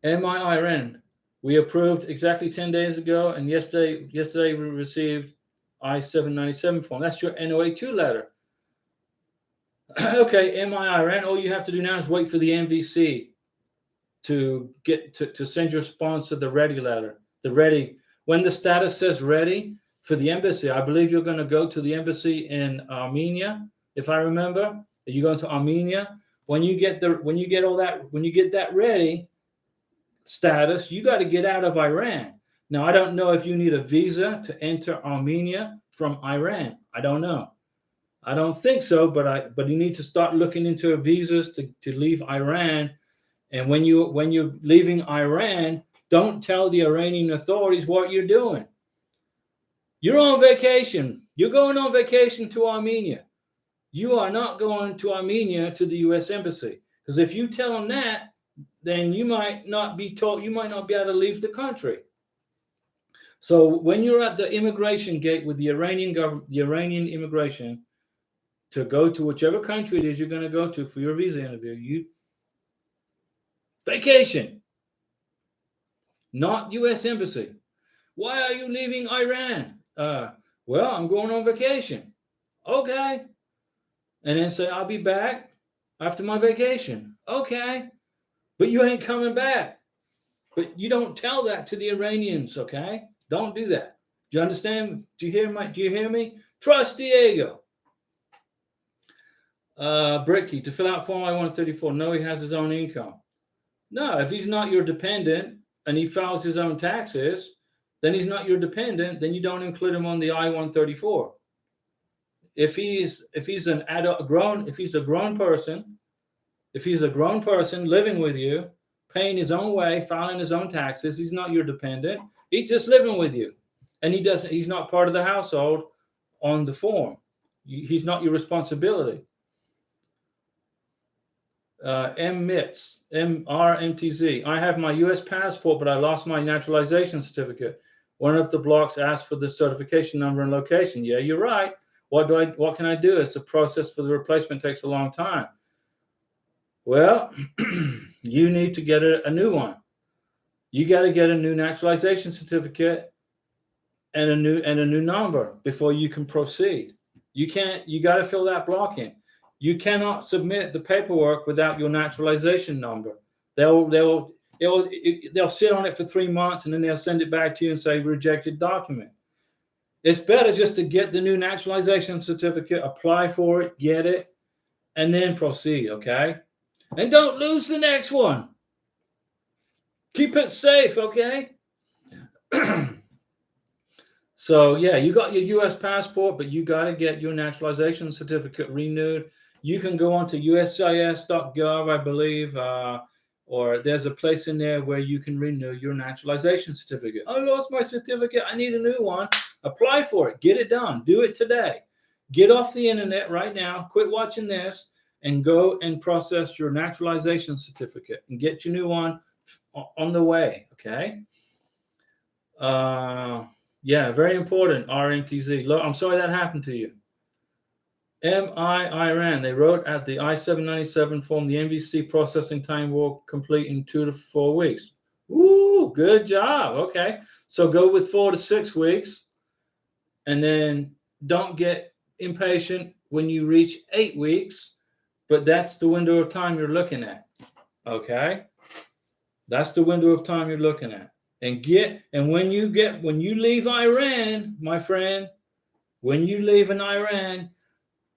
MIRN, we approved exactly 10 days ago, and yesterday we received I-797 form. That's your NOA2 letter. Okay, MIRN, all you have to do now is wait for the MVC to send your sponsor the ready letter. When the status says ready for the embassy, I believe you're going to go to the embassy in Armenia, if I remember. You're going to Armenia. When you get that ready status, you got to get out of Iran. Now, I don't know if you need a visa to enter Armenia from Iran. I don't know. I don't think so, but you need to start looking into visas to leave Iran. And when you're leaving Iran, don't tell the Iranian authorities what you're doing. You're on vacation. You're going on vacation to Armenia. You are not going to Armenia to the U.S. Embassy, because if you tell them that, then you might not be able to leave the country. So when you're at the immigration gate with the Iranian government, the Iranian immigration, to go to whichever country it is you're going to go to for your visa interview, vacation, not U.S. Embassy. Why are you leaving Iran? Well, I'm going on vacation. Okay. And then say, I'll be back after my vacation. Okay. But you ain't coming back. But you don't tell that to the Iranians, okay? Don't do that. Do you understand? Do you hear me? Trust Diego. Bricky, to fill out Form I-134, no, he has his own income. No, if he's not your dependent and he files his own taxes, then he's not your dependent, then you don't include him on the I-134. If he's a grown person living with you, paying his own way, filing his own taxes, he's not your dependent. He's just living with you. And he's not part of the household on the form. He's not your responsibility. MRMTZ. I have my U.S. passport, but I lost my naturalization certificate. One of the blocks asked for the certification number and location. Yeah, you're right. What can I do? It's the process for the replacement takes a long time. Well, you need to get a new one. You got to get a new naturalization certificate and a new number before you can proceed. You got to fill that block in. You cannot submit the paperwork without your naturalization number. They'll sit on it for 3 months and then they'll send it back to you and say rejected document. It's better just to get the new naturalization certificate, apply for it, get it, and then proceed, okay? And don't lose the next one. Keep it safe, okay? So yeah, you got your U.S. passport, but you got to get your naturalization certificate renewed. You can go onto USCIS.gov, I believe, or there's a place in there where you can renew your naturalization certificate. I lost my certificate. I need a new one. Apply for it. Get it done. Do it today. Get off the internet right now. Quit watching this and go and process your naturalization certificate and get your new one on the way. Okay. Yeah, very important. RNTZ. Look, I'm sorry that happened to you. Iran. They wrote at the I-797 form, the MVC processing time will complete in 2 to 4 weeks. Ooh, good job. Okay. So go with 4 to 6 weeks. And then don't get impatient when you reach 8 weeks. But that's the window of time you're looking at. Okay. That's the window of time you're looking at. And when you leave Iran, my friend, when you leave in Iran,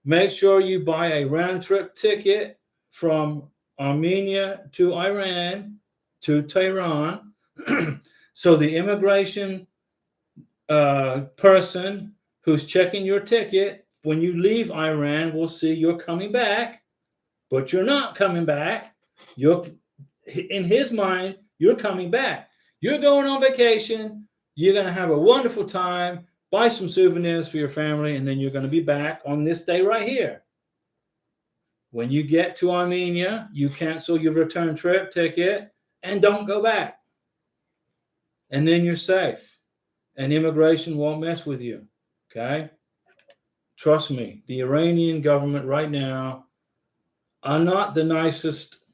make sure you buy a round trip ticket from Armenia to Iran to Tehran. So the immigration person who's checking your ticket when you leave Iran will see you're coming back, but you're not coming back. You're in his mind, you're coming back. You're going on vacation. You're going to have a wonderful time, buy some souvenirs for your family, and then you're going to be back on this day right here. When you get to Armenia, you cancel your return trip ticket and don't go back. And then you're safe. And immigration won't mess with you. Okay? Trust me, the Iranian government right now are not the nicest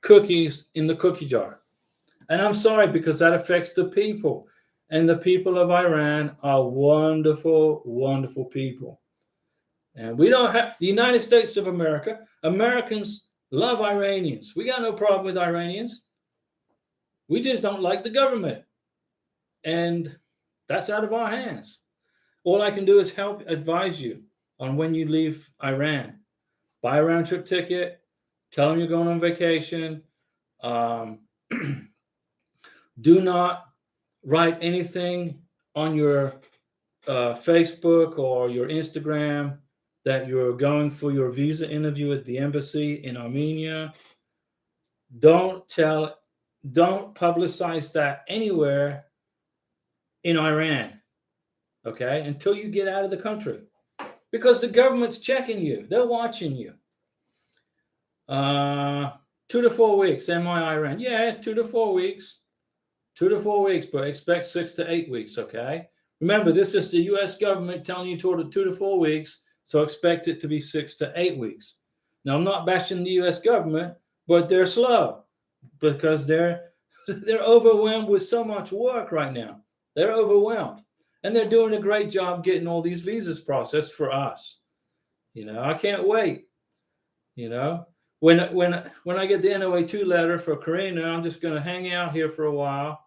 cookies in the cookie jar. And I'm sorry, because that affects the people. And the people of Iran are wonderful, wonderful people. And we don't have the United States of America. Americans love Iranians. We got no problem with Iranians. We just don't like the government. And that's out of our hands. All I can do is help advise you on when you leave Iran. Buy a round trip ticket. Tell them you're going on vacation. Do not write anything on your Facebook or your Instagram that you're going for your visa interview at the embassy in Armenia. Don't publicize that anywhere in Iran, okay, until you get out of the country, because the government's checking you. They're watching you. 2 to 4 weeks, Iran. Yeah, 2 to 4 weeks. 2 to 4 weeks, but expect 6 to 8 weeks, okay? Remember, this is the U.S. government telling you 2 to 4 weeks, so expect it to be 6 to 8 weeks. Now, I'm not bashing the U.S. government, but they're slow because they're overwhelmed with so much work right now. They're overwhelmed, and they're doing a great job getting all these visas processed for us. I can't wait. When I get the NOA2 letter for Karina, I'm just going to hang out here for a while.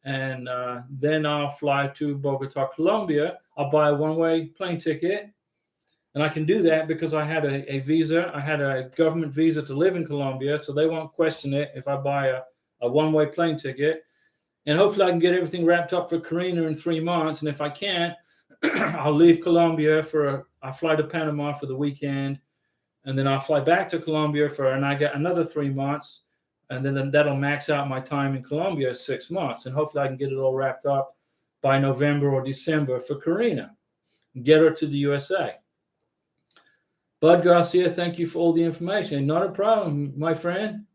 And then I'll fly to Bogota, Colombia. I'll buy a one-way plane ticket. And I can do that because I had a visa. I had a government visa to live in Colombia, so they won't question it if I buy a one-way plane ticket. And hopefully I can get everything wrapped up for Karina in 3 months. And if I can't, I'll leave Colombia I'll fly to Panama for the weekend. And then I'll fly back to Colombia and I get another 3 months. And then that'll max out my time in Colombia 6 months. And hopefully I can get it all wrapped up by November or December for Karina. Get her to the USA. Bud Garcia, thank you for all the information. Not a problem, my friend.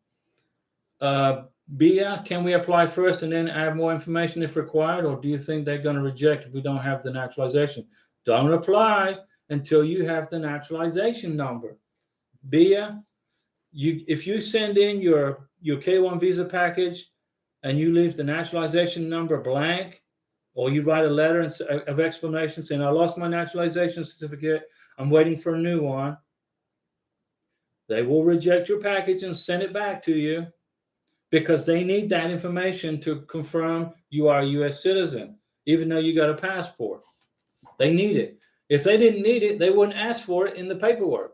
Bia, can we apply first and then add more information if required? Or do you think they're going to reject if we don't have the naturalization? Don't apply until you have the naturalization number. Bia, if you send in your K1 visa package and you leave the naturalization number blank, or you write a letter of explanation saying, I lost my naturalization certificate, I'm waiting for a new one, they will reject your package and send it back to you because they need that information to confirm you are a U.S. citizen, even though you got a passport. They need it. If they didn't need it, they wouldn't ask for it in the paperwork.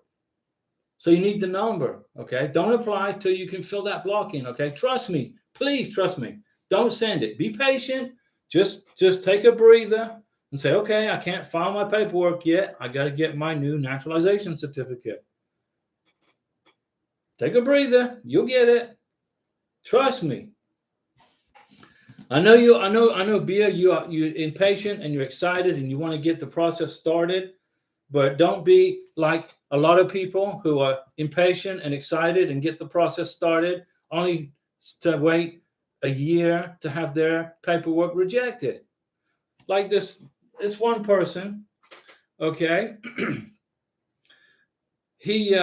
So you need the number, okay? Don't apply till you can fill that block in, okay? Trust me. Please trust me. Don't send it. Be patient. Just take a breather and say, okay, I can't file my paperwork yet. I got to get my new naturalization certificate. Take a breather. You'll get it. Trust me. I know, Bia, you're impatient and you're excited and you want to get the process started, but don't be like a lot of people who are impatient and excited and get the process started only to wait a year to have their paperwork rejected. Like this one person, okay, he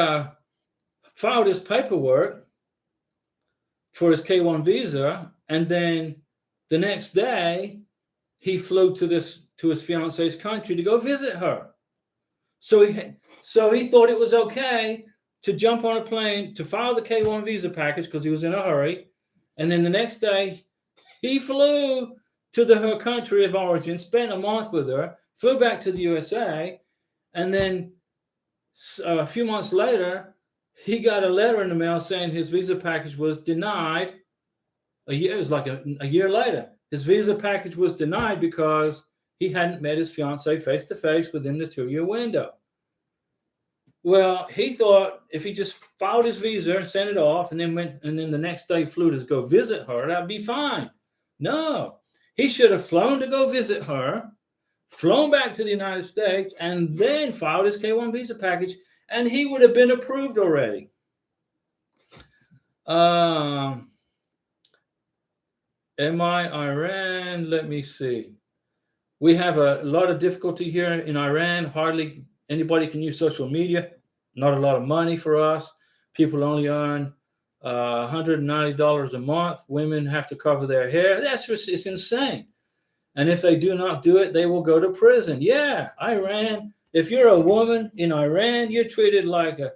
filed his paperwork for his K1 visa, and then the next day he flew to his fiance's country to go visit her. So he thought it was okay to jump on a plane to file the K1 visa package because he was in a hurry, and then the next day he flew to her country of origin, spent a month with her, flew back to the USA, and then a few months later, he got a letter in the mail saying his visa package was denied. It was like a year later. His visa package was denied because he hadn't met his fiancée face to face within the 2-year window. Well, he thought if he just filed his visa and sent it off, and then the next day flew to go visit her, that'd be fine. No, he should have flown to go visit her, flown back to the United States, and then filed his K1 visa package, and he would have been approved already. Iran? Let me see. We have a lot of difficulty here in Iran. Hardly anybody can use social media. Not a lot of money for us. People only earn $190 a month. Women have to cover their hair. It's insane. And if they do not do it, they will go to prison. Yeah, Iran. If you're a woman in Iran, you're treated like a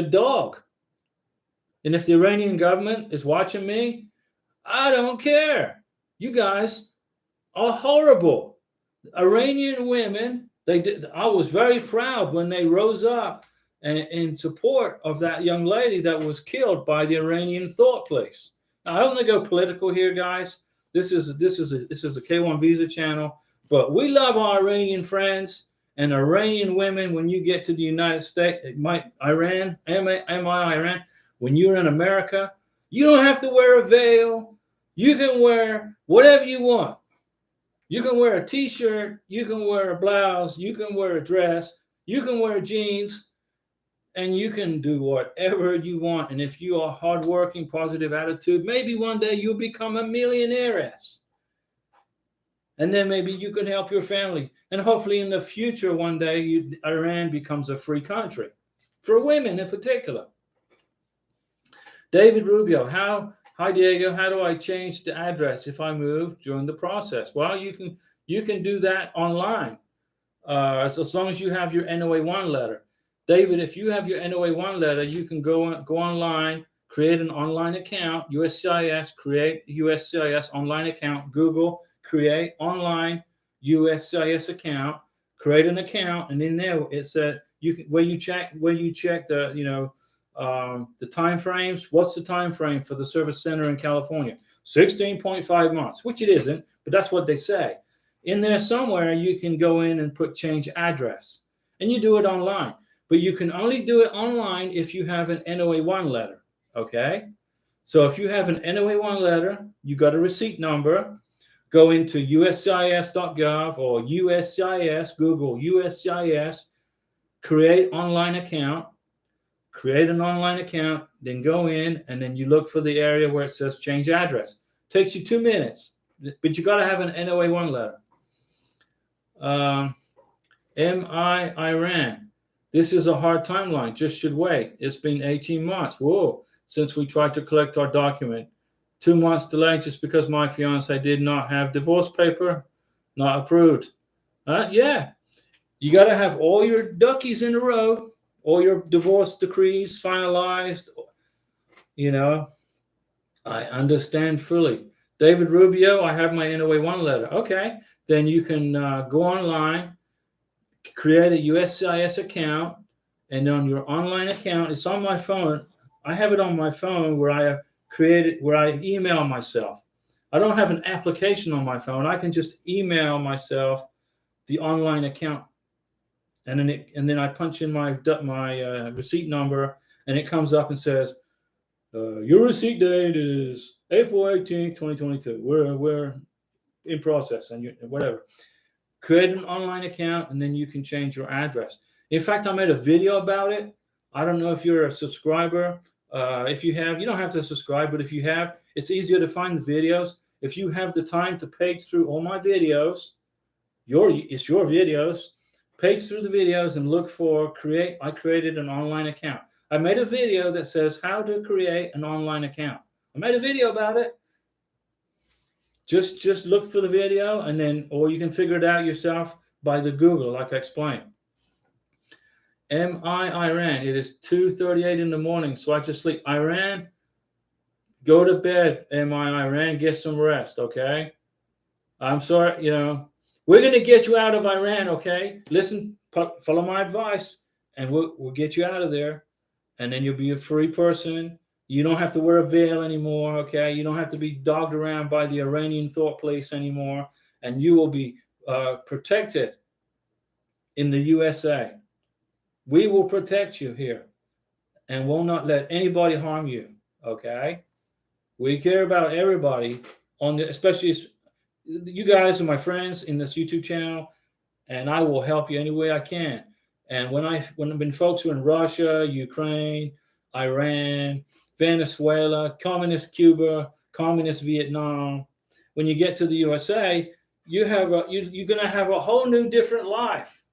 dog. And if the Iranian government is watching me, I don't care. You guys are horrible. Iranian women, I was very proud when they rose up in support of that young lady that was killed by the Iranian thought police. Now, I don't want to go political here, guys. This is a K1 Visa channel, but we love our Iranian friends and Iranian women. When you get to the United States, Iran, when you're in America, you don't have to wear a veil. You can wear whatever you want. You can wear a t-shirt, you can wear a blouse, you can wear a dress, you can wear jeans, and you can do whatever you want. And if you are hardworking, positive attitude, maybe one day you'll become a millionairess. And then maybe you can help your family. And hopefully in the future, one day, Iran becomes a free country. For women in particular. David Rubio, hi Diego, how do I change the address if I move during the process? Well, you can do that online as long as you have your NOA1 letter. David, if you have your NOA1 letter, you can go online, create an online account, USCIS, create USCIS online account, Google, create online USCIS account, create an account, and in there it said where you check the the time frames. What's the time frame for the service center in California? 16.5 months, which it isn't, but that's what they say. In there somewhere, you can go in and put change address, and you do it online. But you can only do it online if you have an NOA1 letter, okay? So if you have an NOA1 letter, you got a receipt number, go into uscis.gov or USCIS, Google USCIS, create online account, create an online account, then go in, and then you look for the area where it says change address. Takes you 2 minutes, but you got to have an NOA1 letter. Iran. This is a hard timeline. Just should wait. It's been 18 months. Whoa, since we tried to collect our document. 2 months delay just because my fiance did not have divorce paper. Not approved. Yeah. You got to have all your duckies in a row. All your divorce decrees finalized. I understand fully. David Rubio, I have my NOA1 letter. Okay, then you can go online, create a USCIS account, and on your online account, it's on my phone. I have it on my phone where I have created, where I email myself. I don't have an application on my phone. I can just email myself the online account, and then I punch in my receipt number, and it comes up and says, your receipt date is April 18th, 2022. We're in process, and whatever. Create an online account, and then you can change your address. In fact, I made a video about it. I don't know if you're a subscriber. If you have, you don't have to subscribe, but if you have, it's easier to find the videos. If you have the time to page through all my videos, it's your videos, page through the videos and look for I created an online account. I made a video that says how to create an online account. I made a video about it. Just look for the video, and then, or you can figure it out yourself by the Google, like I explained. Iran. It is 2:38 in the morning, so I just sleep. Iran, go to bed. Iran, get some rest, okay? I'm sorry, we're going to get you out of Iran, okay? Listen, follow my advice, and we'll get you out of there, and then you'll be a free person. You don't have to wear a veil anymore, okay? You don't have to be dogged around by the Iranian thought police anymore, and you will be protected in the USA. We will protect you here and will not let anybody harm you, okay? We care about everybody, especially you guys are my friends in this YouTube channel, and I will help you any way I can. And when folks are in Russia, Ukraine, Iran, Venezuela, communist Cuba, communist Vietnam, when you get to the USA, you're going to have a whole new different life.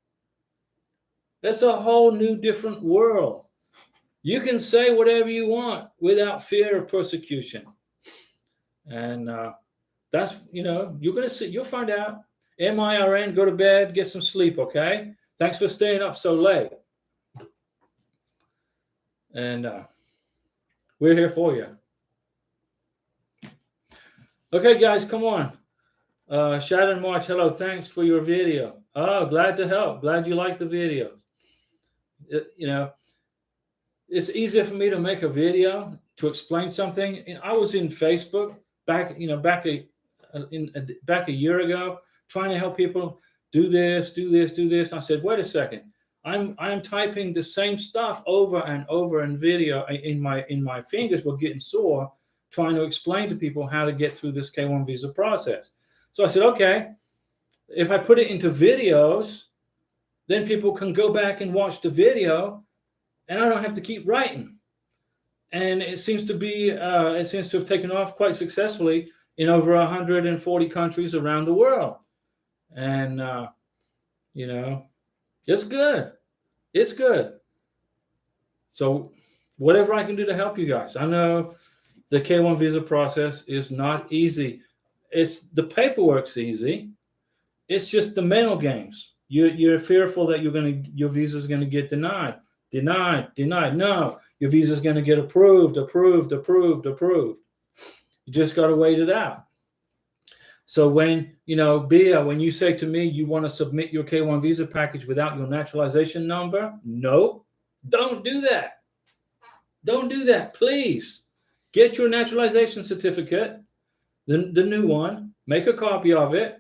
That's a whole new different world. You can say whatever you want without fear of persecution. And that's, you're going to see, you'll find out. MIRN, go to bed, get some sleep, okay? Thanks for staying up so late. And we're here for you. Okay, guys, come on. Shannon March, hello. Thanks for your video. Oh, glad to help. Glad you like the video. It's easier for me to make a video to explain something. I was in Facebook back a year ago, trying to help people do this. And I said, wait a second. I'm typing the same stuff over and over in video. In my fingers were getting sore trying to explain to people how to get through this K1 visa process. So I said, okay, if I put it into videos, then people can go back and watch the video, and I don't have to keep writing. And it seems to have taken off quite successfully in over 140 countries around the world. And it's good. It's good. So whatever I can do to help you guys. I know the K1 visa process is not easy. The paperwork's easy. It's just the mental games. You're fearful that your visa is going to get denied. No, your visa is going to get approved. You just got to wait it out. So when, Bia, when you say to me you want to submit your K1 visa package without your naturalization number, no, don't do that. Don't do that, please. Get your naturalization certificate, the new one, make a copy of it,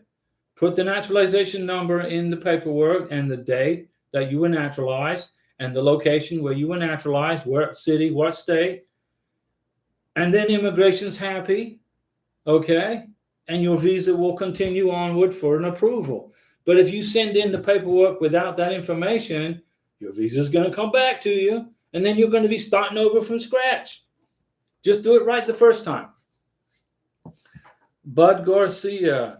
put the naturalization number in the paperwork and the date that you were naturalized and the location where you were naturalized, what city, what state, and then immigration's happy, okay? And your visa will continue onward for an approval. But if you send in the paperwork without that information, your visa is going to come back to you, and then you're going to be starting over from scratch. Just do it right the first time. Bud Garcia,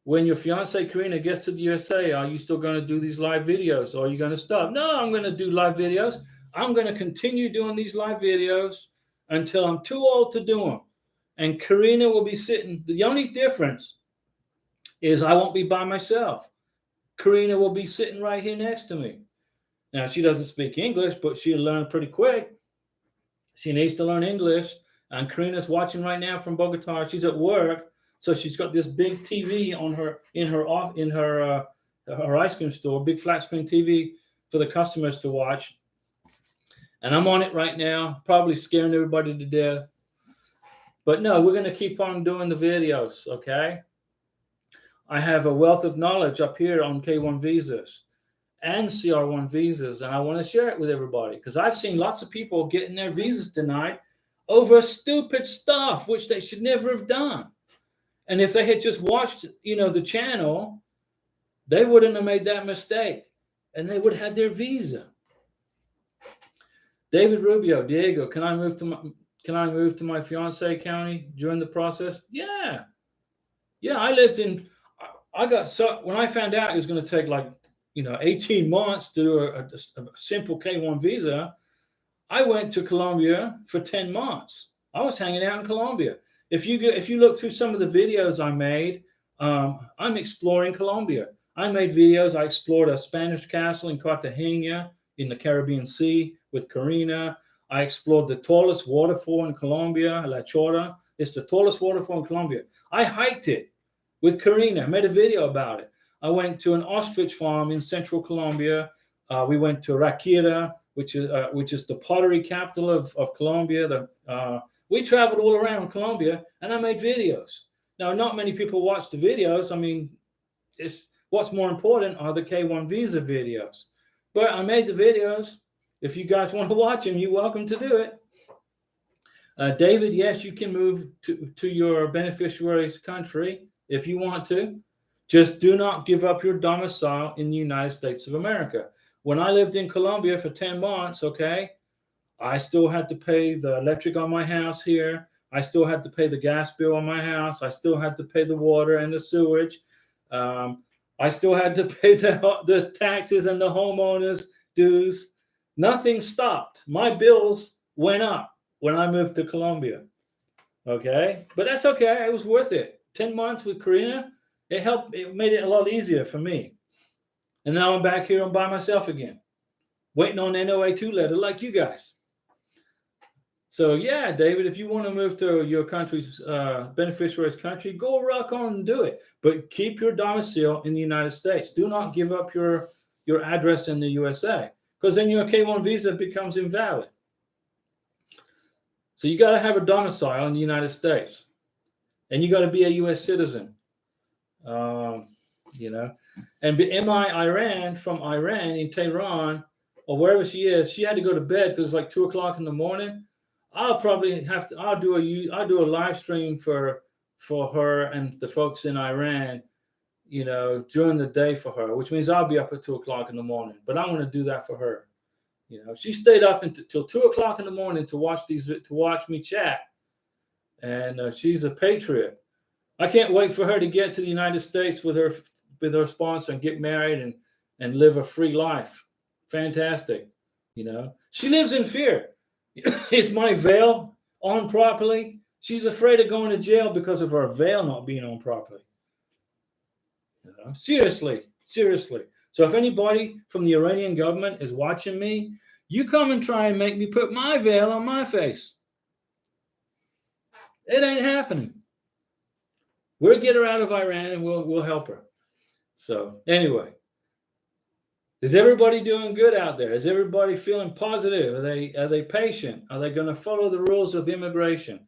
when your fiance Karina gets to the USA, are you still going to do these live videos, or are you going to stop? No, I'm going to do live videos. I'm going to continue doing these live videos until I'm too old to do them. And Karina will be sitting. The only difference is I won't be by myself. Karina will be sitting right here next to me. Now, she doesn't speak English, but she'll learn pretty quick. She needs to learn English. And Karina's watching right now from Bogota. She's at work, so she's got this big TV on in her ice cream store, big flat screen TV for the customers to watch. And I'm on it right now, probably scaring everybody to death. But no, we're going to keep on doing the videos, okay? I have a wealth of knowledge up here on K1 visas and CR1 visas, and I want to share it with everybody because I've seen lots of people getting their visas denied over stupid stuff, which they should never have done. And if they had just watched, the channel, they wouldn't have made that mistake, and they would have had their visa. David Rubio, Diego, can I move to my fiance county during the process? Yeah. When I found out it was going to take 18 months to do a simple K1 visa, I went to Colombia for 10 months. I was hanging out in Colombia. If you look through some of the videos I made, I'm exploring Colombia. I made videos. I explored a Spanish castle in Cartagena in the Caribbean Sea with Karina. I explored the tallest waterfall in Colombia, La Chora. It's the tallest waterfall in Colombia. I hiked it with Karina. I made a video about it. I went to an ostrich farm in central Colombia. We went to Raquira, which is the pottery capital of Colombia. We traveled all around Colombia, and I made videos. Now, not many people watch the videos. I mean, what's more important are the K1 visa videos. But I made the videos. If you guys want to watch them, you're welcome to do it. David, yes, you can move to your beneficiary's country if you want to. Just do not give up your domicile in the United States of America. When I lived in Colombia for 10 months, okay, I still had to pay the electric on my house here. I still had to pay the gas bill on my house. I still had to pay the water and the sewage. I still had to pay the taxes and the homeowners dues. Nothing stopped. My bills went up when I moved to Colombia. Okay, but that's okay. It was worth it. 10 months with Karina, it made it a lot easier for me. And now I'm back here by myself again, waiting on NOA2 letter like you guys. So yeah, David, if you want to move to your country's beneficiary's country, go rock on and do it. But keep your domicile in the United States. Do not give up your address in the USA, because then your K1 visa becomes invalid. So you got to have a domicile in the United States, and you got to be a U.S. citizen. And M.I. Iran from Iran in Tehran or wherever she is, she had to go to bed because it's like 2:00 in the morning. I'll do a live stream for her and the folks in Iran, during the day for her, which means I'll be up at 2:00 in the morning. But I'm going to do that for her. She stayed up until 2:00 in the morning to watch me chat, and she's a patriot. I can't wait for her to get to the United States with her sponsor and get married and live a free life. Fantastic. She lives in fear. Is my veil on properly? She's afraid of going to jail because of her veil not being on properly. Seriously. So if anybody from the Iranian government is watching me, you come and try and make me put my veil on my face. It ain't happening. We'll get her out of Iran and we'll help her. So anyway, is everybody doing good out there? Is everybody feeling positive? Are they patient? Are they going to follow the rules of immigration?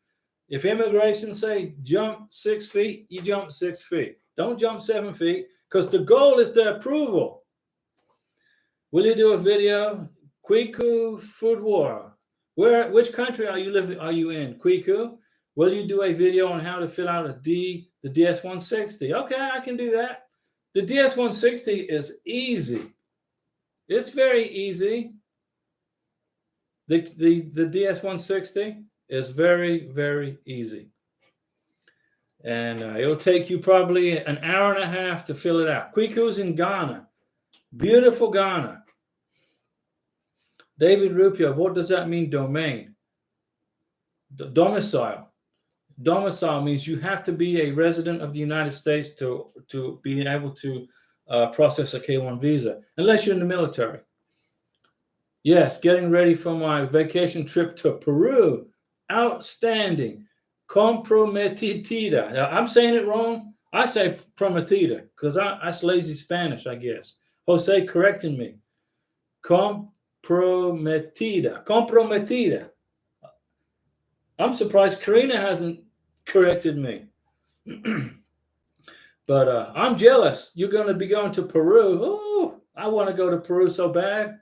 If immigration say jump 6 feet, you jump 6 feet. Don't jump 7 feet, because the goal is the approval. Will you do a video? Quiku Food War. Which country are you in? Quiku? Will you do a video on how to fill out the DS-160? Okay, I can do that. The DS-160 is easy. It's very easy. The DS-160 is very, very easy. And it'll take you probably an hour and a half to fill it out. Kwiku's in Ghana. Beautiful Ghana. David Rupio, what does that mean, domain? Domicile. Domicile means you have to be a resident of the United States to be able to process a K1 visa, unless you're in the military. Yes, getting ready for my vacation trip to Peru. Outstanding. Comprometida. Now, I'm saying it wrong. I say prometida because that's lazy Spanish, I guess. Jose correcting me. Comprometida. I'm surprised Karina hasn't corrected me. But I'm jealous. You're going to be going to Peru. Oh, I want to go to Peru so bad.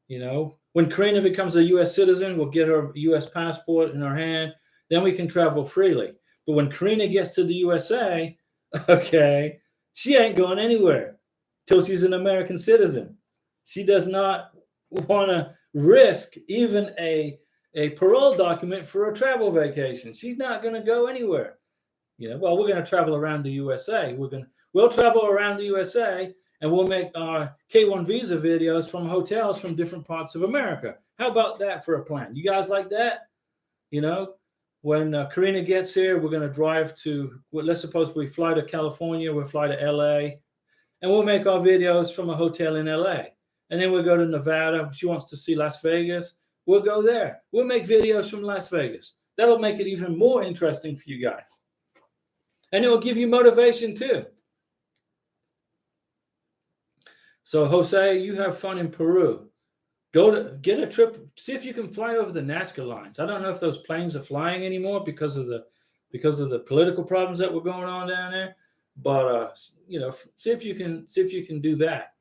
You know, when Karina becomes a U.S. citizen, we'll get her U.S. passport in her hand. Then we can travel freely. But when Karina gets to the USA, okay, she ain't going anywhere till she's an American citizen. She does not want to risk even a parole document for a travel vacation. She's not going to go anywhere. You know, well, we're going to travel around the USA. We'll travel around the USA, and we'll make our K1 visa videos from hotels from different parts of America. How about that for a plan? You guys like that? You know, when Karina gets here, we're going to drive to, well, let's suppose we fly to California, we'll fly to LA, and we'll make our videos from a hotel in LA. And then we'll go to Nevada. She wants to see Las Vegas. We'll go there. We'll make videos from Las Vegas. That'll make it even more interesting for you guys. And it will give you motivation too. So Jose, you have fun in Peru. Go to get a trip. See if you can fly over the Nazca lines. I don't know if those planes are flying anymore because of the political problems that were going on down there. But you know, see if you can do that.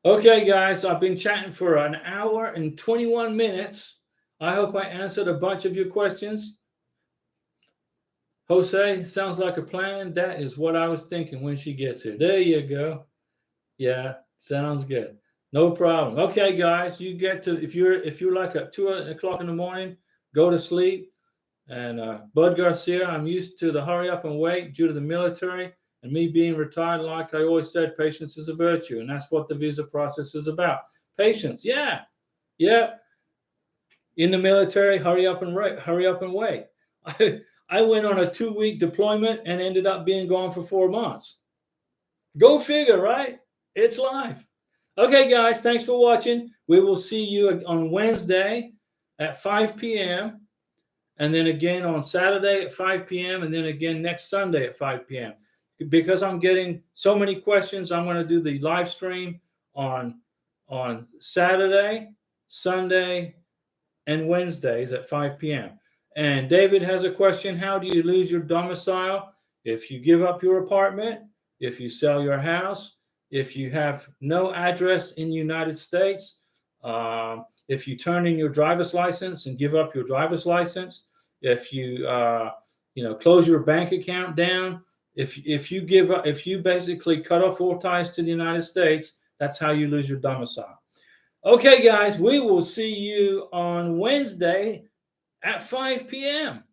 Okay, guys, I've been chatting for an hour and 21 minutes. I hope I answered a bunch of your questions. Jose, sounds like a plan. That is what I was thinking when she gets here. There you go. Yeah, sounds good. No problem. Okay, guys, you get to, if you're like at 2 o'clock in the morning, go to sleep. And Bud Garcia, I'm used to the hurry up and wait due to the military and me being retired. Like I always said, patience is a virtue, and that's what the visa process is about. Patience. Yeah. In the military, hurry up and wait. I went on a 2-week deployment and ended up being gone for 4 months. Go figure, right? It's life. Okay, guys, thanks for watching. We will see you on Wednesday at 5 p.m. and then again on Saturday at 5 p.m. and then again next Sunday at 5 p.m. Because I'm getting so many questions, I'm going to do the live stream on Saturday, Sunday, and Wednesdays at 5 p.m. And David has a question. How do you lose your domicile? If you give up your apartment, if you sell your house, if you have no address in the United States, if you turn in your driver's license and give up your driver's license, if you close your bank account down, if you basically cut off all ties to the United States, that's how you lose your domicile. Okay, guys, we will see you on Wednesday at 5 p.m.